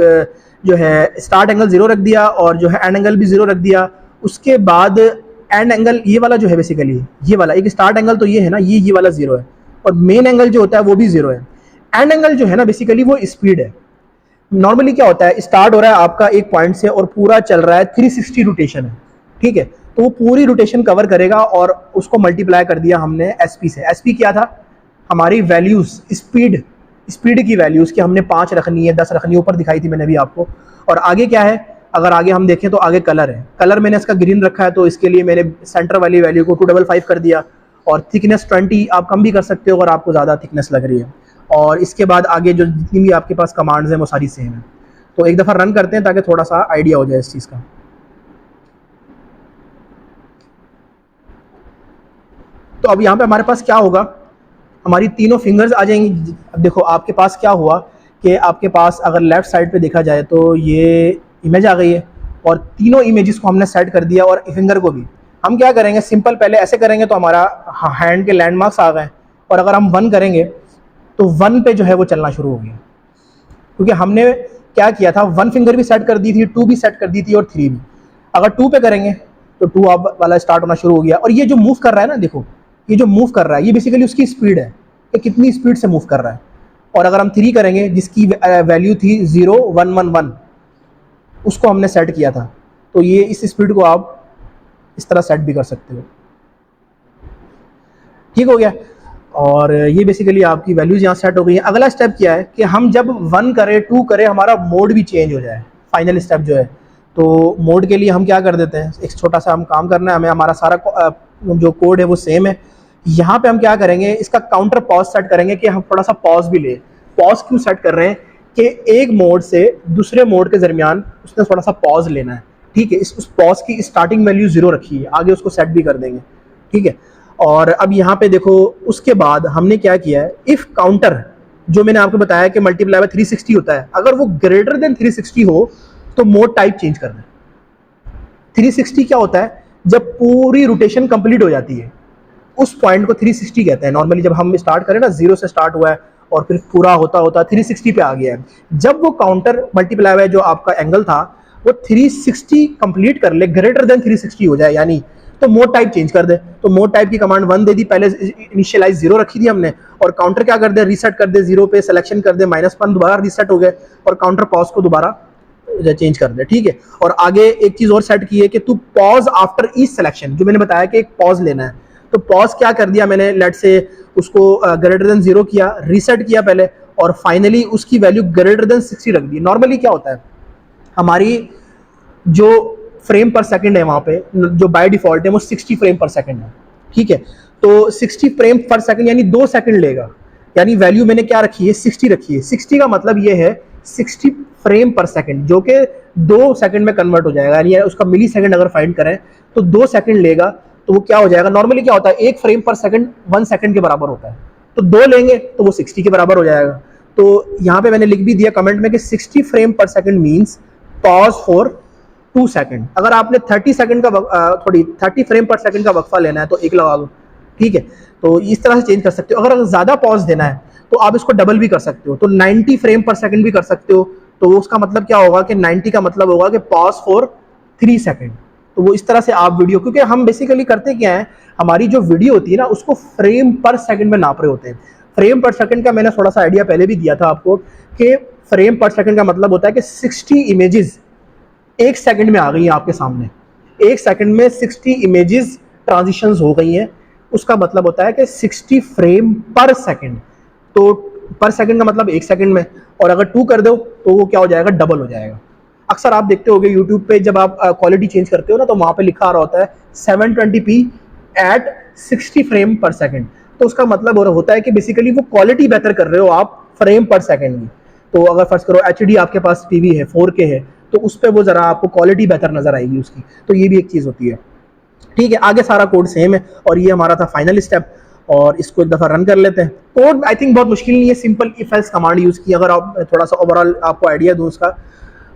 जो है स्टार्ट एंगल 0 रख दिया, और जो है एंड एंगल भी 0 रख दिया। उसके बाद एंड एंगल ये वाला जो है, बेसिकली ये वाला एक स्टार्ट एंगल तो ये है ना, ये वाला 0 है, और मेन एंगल जो होता है वो भी 0 है। एंड एंगल जो है ना, बेसिकली वो स्पीड है। नॉर्मली क्या होता है, स्टार्ट हो रहा है आपका एक पॉइंट से और पूरा चल रहा है 360 रोटेशन है। ठीक है, तो वो पूरी रोटेशन कवर करेगा, और उसको मल्टीप्लाई कर दिया हमने एसपी से। एसपी क्या था, हमारी वैल्यूज, स्पीड की वैल्यूज की हमने 5 रखनी है, 10 रखनी है, ऊपर दिखाई थी मैंने अभी आपको। और आगे क्या है, अगर आगे हम देखें तो आगे कलर है, कलर मैंने इसका ग्रीन रखा है, तो इसके लिए मैंने सेंटर वाली वैल्यू को 255 कर दिया, और थिकनेस 20 आप कम भी कर सकते हो अगर आपको ज़्यादा थिकनेस लग रही है। और इसके बाद आगे जो जितनी भी आपके पास कमांड्स हैं वो सारी सेम है। तो एक दफ़ा रन करते हैं ताकि थोड़ा सा आइडिया हो जाए इस चीज़ का। तो अब यहाँ पे हमारे पास क्या होगा, हमारी तीनों फिंगर्स आ जाएंगी। अब देखो आपके पास क्या हुआ कि आपके पास अगर लेफ़्ट साइड पे देखा जाए तो ये इमेज आ गई है, और तीनों इमेजेस को हमने सेट कर दिया, और फिंगर को भी। हम क्या करेंगे, सिंपल पहले ऐसे करेंगे तो हमारा हैंड के लैंडमार्क्स आ गए, और अगर हम 1 करेंगे तो 1 पे जो है वो चलना शुरू हो गया, क्योंकि हमने क्या किया था, 1 फिंगर भी सेट कर दी थी, 2 भी सेट कर दी थी, और 3 भी। अगर 2 पे करेंगे तो 2 आप वाला स्टार्ट होना शुरू हो गया। और ये जो मूव कर रहा है ना, देखो ये जो मूव कर रहा है ये बेसिकली उसकी स्पीड है कि कितनी स्पीड से मूव कर रहा है। और अगर हम 3 करेंगे, जिसकी वैल्यू थी 0 1 1 1, उसको हमने सेट किया था, तो ये इस स्पीड को आप इस तरह सेट भी कर सकते हो। ठीक हो गया, और ये बेसिकली आपकी वैल्यूज यहाँ सेट हो गई हैं। अगला स्टेप क्या है कि हम जब 1 करें 2 करें, हमारा मोड भी चेंज हो जाए, फाइनल स्टेप जो है। तो मोड के लिए हम क्या कर देते हैं, एक छोटा सा हम काम करना है हमें, हमारा सारा जो कोड है वो सेम है। यहाँ पे हम क्या करेंगे, इसका काउंटर पॉज सेट करेंगे कि हम थोड़ा सा पॉज भी ले। पॉज क्यों सेट कर रहे हैं कि एक मोड से दूसरे मोड के दरमियान उसने थोड़ा सा पॉज लेना है। ठीक है, उस पॉज की स्टार्टिंग वैल्यू 0 रखी है, आगे उसको सेट भी कर देंगे। ठीक है, और अब यहाँ पे देखो उसके बाद हमने क्या किया है, इफ काउंटर जो मैंने आपको बताया कि मल्टीप्लाई बाय 360 होता है, अगर वो ग्रेटर देन 360 हो तो मोड टाइप चेंज करना है। 360 क्या होता है, जब पूरी रोटेशन कंप्लीट हो जाती है उस पॉइंट को 360 कहते हैं। नॉर्मली जब हम स्टार्ट करें ना, 0 से स्टार्ट हुआ है और फिर पूरा होता होता 360 पे आ गया है, जब वो काउंटर मल्टीप्लाई बाय जो आपका एंगल था वो 360 कंप्लीट कर ले, ग्रेटर देन 360 हो जाए यानी, तो मोड टाइप चेंज कर दे। तो मोड टाइप की कमांड 1 दे दी, पहले इनिशियलाइज 0 रखी थी हमने, और काउंटर क्या कर दे, रीसेट कर दे, 0 पे सिलेक्शन कर दे, -1 दोबारा रीसेट हो गए, और काउंटर पॉज को दोबारा चेंज कर दे। ठीक है, और आगे एक चीज और सेट की है कि तू पॉज आफ्टर ईच सिलेक्शन, जो मैंने बताया कि एक पॉज लेना है, तो पॉज क्या कर दिया मैंने, लेट से उसको ग्रेटर देन 0 किया, रीसेट किया पहले, और फाइनली उसकी वैल्यू ग्रेटर देन 60 रख दी। नॉर्मली क्या होता है, हमारी जो फ्रेम पर सेकंड है वहां पे, जो बाय डिफॉल्ट है वो 60 फ्रेम पर सेकंड है। ठीक है, तो 60 फ्रेम पर सेकंड यानी 2 सेकंड लेगा, यानी वैल्यू मैंने क्या रखी है, 60 रखी है। 60 का मतलब ये है 60 फ्रेम पर सेकंड, जो कि 2 सेकंड में कन्वर्ट हो जाएगा, यानी उसका मिली सेकंड अगर फाइंड करें तो 2 सेकंड लेगा, तो वो क्या हो जाएगा, नॉर्मली क्या होता है, 1 फ्रेम पर सेकंड 1 सेकंड के बराबर होता है, तो 2 लेंगे तो वो 60 के बराबर हो जाएगा। तो यहाँ पे मैंने लिख भी दिया कमेंट में कि 60 फ्रेम पर second means pause for 2 second. अगर आपने 30 सेकंड का 30 फ्रेम पर सेकंड का वक्फा लेना है तो 1 लगा लो। ठीक है, तो इस तरह से चेंज कर सकते हो। अगर ज़्यादा पॉज देना है तो आप इसको डबल भी कर सकते हो, तो 90 फ्रेम पर सेकंड भी कर सकते हो। तो उसका मतलब क्या होगा कि 90 का मतलब होगा कि पॉज फॉर 3 सेकंड। तो वो इस तरह से आप वीडियो, क्योंकि हम बेसिकली करते क्या है, हमारी जो वीडियो होती है ना उसको फ्रेम पर सेकंड में नाप रहे होते हैं। फ्रेम पर सेकंड का मैंने थोड़ा सा आइडिया पहले भी दिया था आपको कि फ्रेम पर सेकंड का मतलब होता है कि 60 इमेजेस 1 सेकंड में आ गई हैं आपके सामने, 1 सेकंड में 60 इमेजेस ट्रांजिशंस हो गई हैं, उसका मतलब होता है कि 60 फ्रेम पर सेकंड। तो पर सेकंड का मतलब 1 सेकंड में, और अगर 2 कर दो तो वो क्या हो जाएगा, डबल हो जाएगा। अक्सर आप देखते होगे यूट्यूब पे जब आप क्वालिटी चेंज करते हो ना, तो वहां पे लिखा आ रहा होता है 720p एट 60 फ्रेम पर सेकंड। तो उसका मतलब होता है कि बेसिकली वो क्वालिटी बेहतर कर रहे हो आप फ्रेम पर सेकंड की। तो अगर फर्ज करो HD आपके पास टीवी है, 4K है, तो उस पर वो जरा आपको क्वालिटी बेहतर नजर आएगी उसकी। तो ये भी एक चीज होती है। ठीक है, आगे सारा कोड सेम है, और ये हमारा था फाइनल स्टेप, और इसको एक दफा रन कर लेते हैं। कोड आई थिंक बहुत मुश्किल नहीं है, simple if else command use की। अगर आप थोड़ा सा ओवरऑल आपको आइडिया दूं उसका,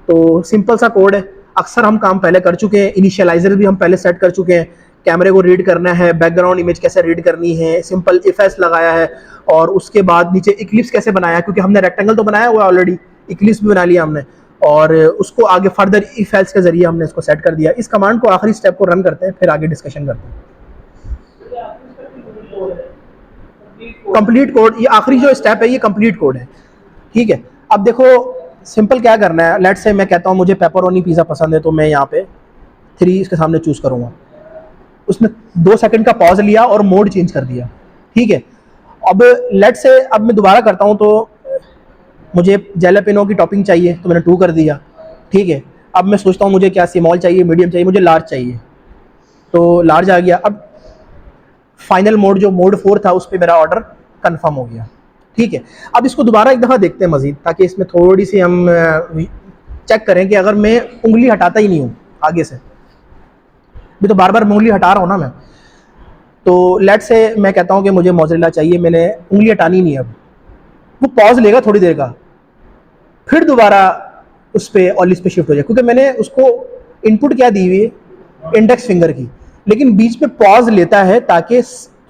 तो सिंपल सा कोड है। अक्सर हम काम पहले कर चुके हैं, इनिशियलाइजर भी हम पहले सेट कर चुके हैं, कैमरे को रीड करना है, बैकग्राउंड इमेज कैसे रीड करनी है, सिंपल इफ एल्स लगाया है, और उसके बाद नीचे इक्लिप्स कैसे बनाया, क्योंकि हमने रेक्टेंगल तो बनाया हुआ ऑलरेडी, इक्लिप्स भी बना लिया हमने, और उसको आगे फर्दर इफ एल्स के जरिए हमने इसको सेट कर दिया। इस कमांड को आखिरी स्टेप को रन करते हैं, फिर आगे डिस्कशन करते हैं। कंप्लीट कोड, ये आखिरी जो स्टेप है ये कंप्लीट कोड है। ठीक है, अब देखो सिंपल क्या करना है, लेट्स से मैं कहता हूँ मुझे पेपरोनी पिज़्ज़ा पसंद है, तो मैं यहाँ पे 3 इसके सामने चूज करूँगा। उसने 2 सेकंड का पॉज लिया और मोड चेंज कर दिया। ठीक है, अब लेट्स से अब मैं दोबारा करता हूँ, तो मुझे जैलापेनो की टॉपिंग चाहिए, तो मैंने 2 कर दिया। ठीक है, अब मैं सोचता हूँ मुझे क्या स्मॉल चाहिए, मीडियम चाहिए, मुझे लार्ज चाहिए, तो लार्ज आ गया। अब फाइनल मोड जो मोड 4 था उस पर मेरा ऑर्डर कंफर्म हो गया। ठीक है, अब इसको दोबारा एक दफ़ा देखते हैं मज़ीद, ताकि इसमें थोड़ी सी हम चेक करें कि अगर मैं उंगली हटाता ही नहीं हूँ आगे से, भी तो बार बार उंगली हटा रहा हूँ ना मैं, तो लेट से मैं कहता हूँ कि मुझे मोज़रेला चाहिए, मैंने उंगली हटानी नहीं है, अब वो पॉज लेगा थोड़ी देर का, फिर दोबारा उस पर ऑलिव पे शिफ्ट हो जाए, क्योंकि मैंने उसको इनपुट क्या दी हुई है, इंडेक्स फिंगर की, लेकिन बीच में पॉज लेता है ताकि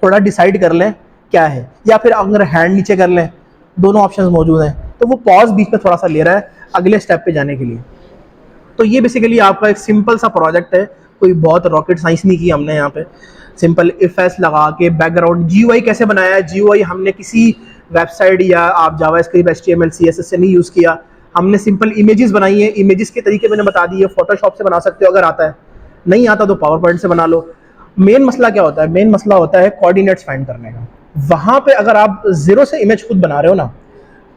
थोड़ा डिसाइड कर लें क्या है, या फिर अगर हैंड नीचे कर लें, दोनों ऑप्शंस मौजूद हैं, तो वो पॉज बीच में थोड़ा सा ले रहा है अगले स्टेप पे जाने के लिए। तो ये बेसिकली आपका एक सिंपल सा प्रोजेक्ट है, कोई बहुत रॉकेट साइंस नहीं की हमने यहाँ पे। सिंपल इफ एस लगा के बैकग्राउंड जीयूआई कैसे बनाया है, जीयूआई हमने किसी वेबसाइट या आप जावास्क्रिप्ट एचटीएमएल सीएसएस से नहीं यूज़ किया, हमने सिंपल इमेजेस बनाई है, इमेजेस के तरीके मैंने बता दिए, फोटोशॉप से बना सकते हो अगर आता है, नहीं आता तो पावर पॉइंट से बना लो। मेन मसला क्या होता है, मेन मसला होता है कोऑर्डिनेट्स फाइंड करने का। वहाँ पे अगर आप जीरो से इमेज खुद बना रहे हो ना,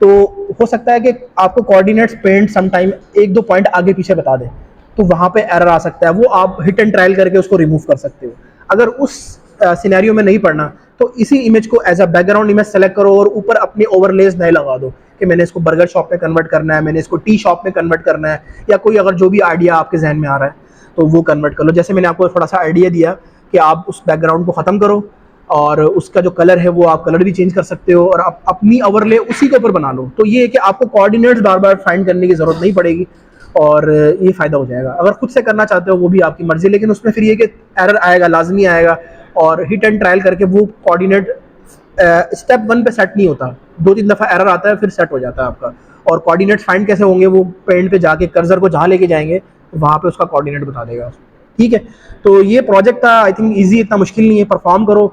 तो हो सकता है कि आपको कोऑर्डिनेट्स पेंट समटाइम एक दो पॉइंट आगे पीछे बता दे, तो वहाँ पे एरर आ सकता है, वो आप हिट एंड ट्रायल करके उसको रिमूव कर सकते हो। अगर उस सिनेरियो में नहीं पढ़ना, तो इसी इमेज को as a background image select करो और ऊपर अपनी ओवरलेज नए लगा दो कि मैंने इसको बर्गर शॉप में कन्वर्ट करना है, मैंने इसको टी शॉप में कन्वर्ट करना है, या कोई अगर जो भी आइडिया आपके जहन में आ रहा है तो वो कन्वर्ट कर लो। जैसे मैंने आपको थोड़ा सा आइडिया दिया कि आप उस बैकग्राउंड को ख़त्म करो और उसका जो कलर है वो आप कलर भी चेंज कर सकते हो और आप अपनी ओवरले उसी के ऊपर बना लो, तो ये है कि आपको कोऑर्डिनेट्स बार बार फाइंड करने की ज़रूरत नहीं पड़ेगी और ये फ़ायदा हो जाएगा। अगर खुद से करना चाहते हो वो भी आपकी मर्जी, लेकिन उसमें फिर ये कि एरर आएगा, लाजमी आएगा, और हिट एंड ट्रायल करके वो कोऑर्डिनेट स्टेप 1 पे सेट नहीं होता, 2-3 दफ़ा एरर आता है फिर सेट हो जाता है आपका। और कोऑर्डिनेट फाइंड कैसे होंगे, वो पेंट पे जाके कर्सर को जहाँ लेके जाएंगे वहाँ पे उसका कोऑर्डिनेट बता देगा। ठीक है, तो ये प्रोजेक्ट था, आई थिंक ईजी, इतना मुश्किल नहीं है, परफॉर्म करो।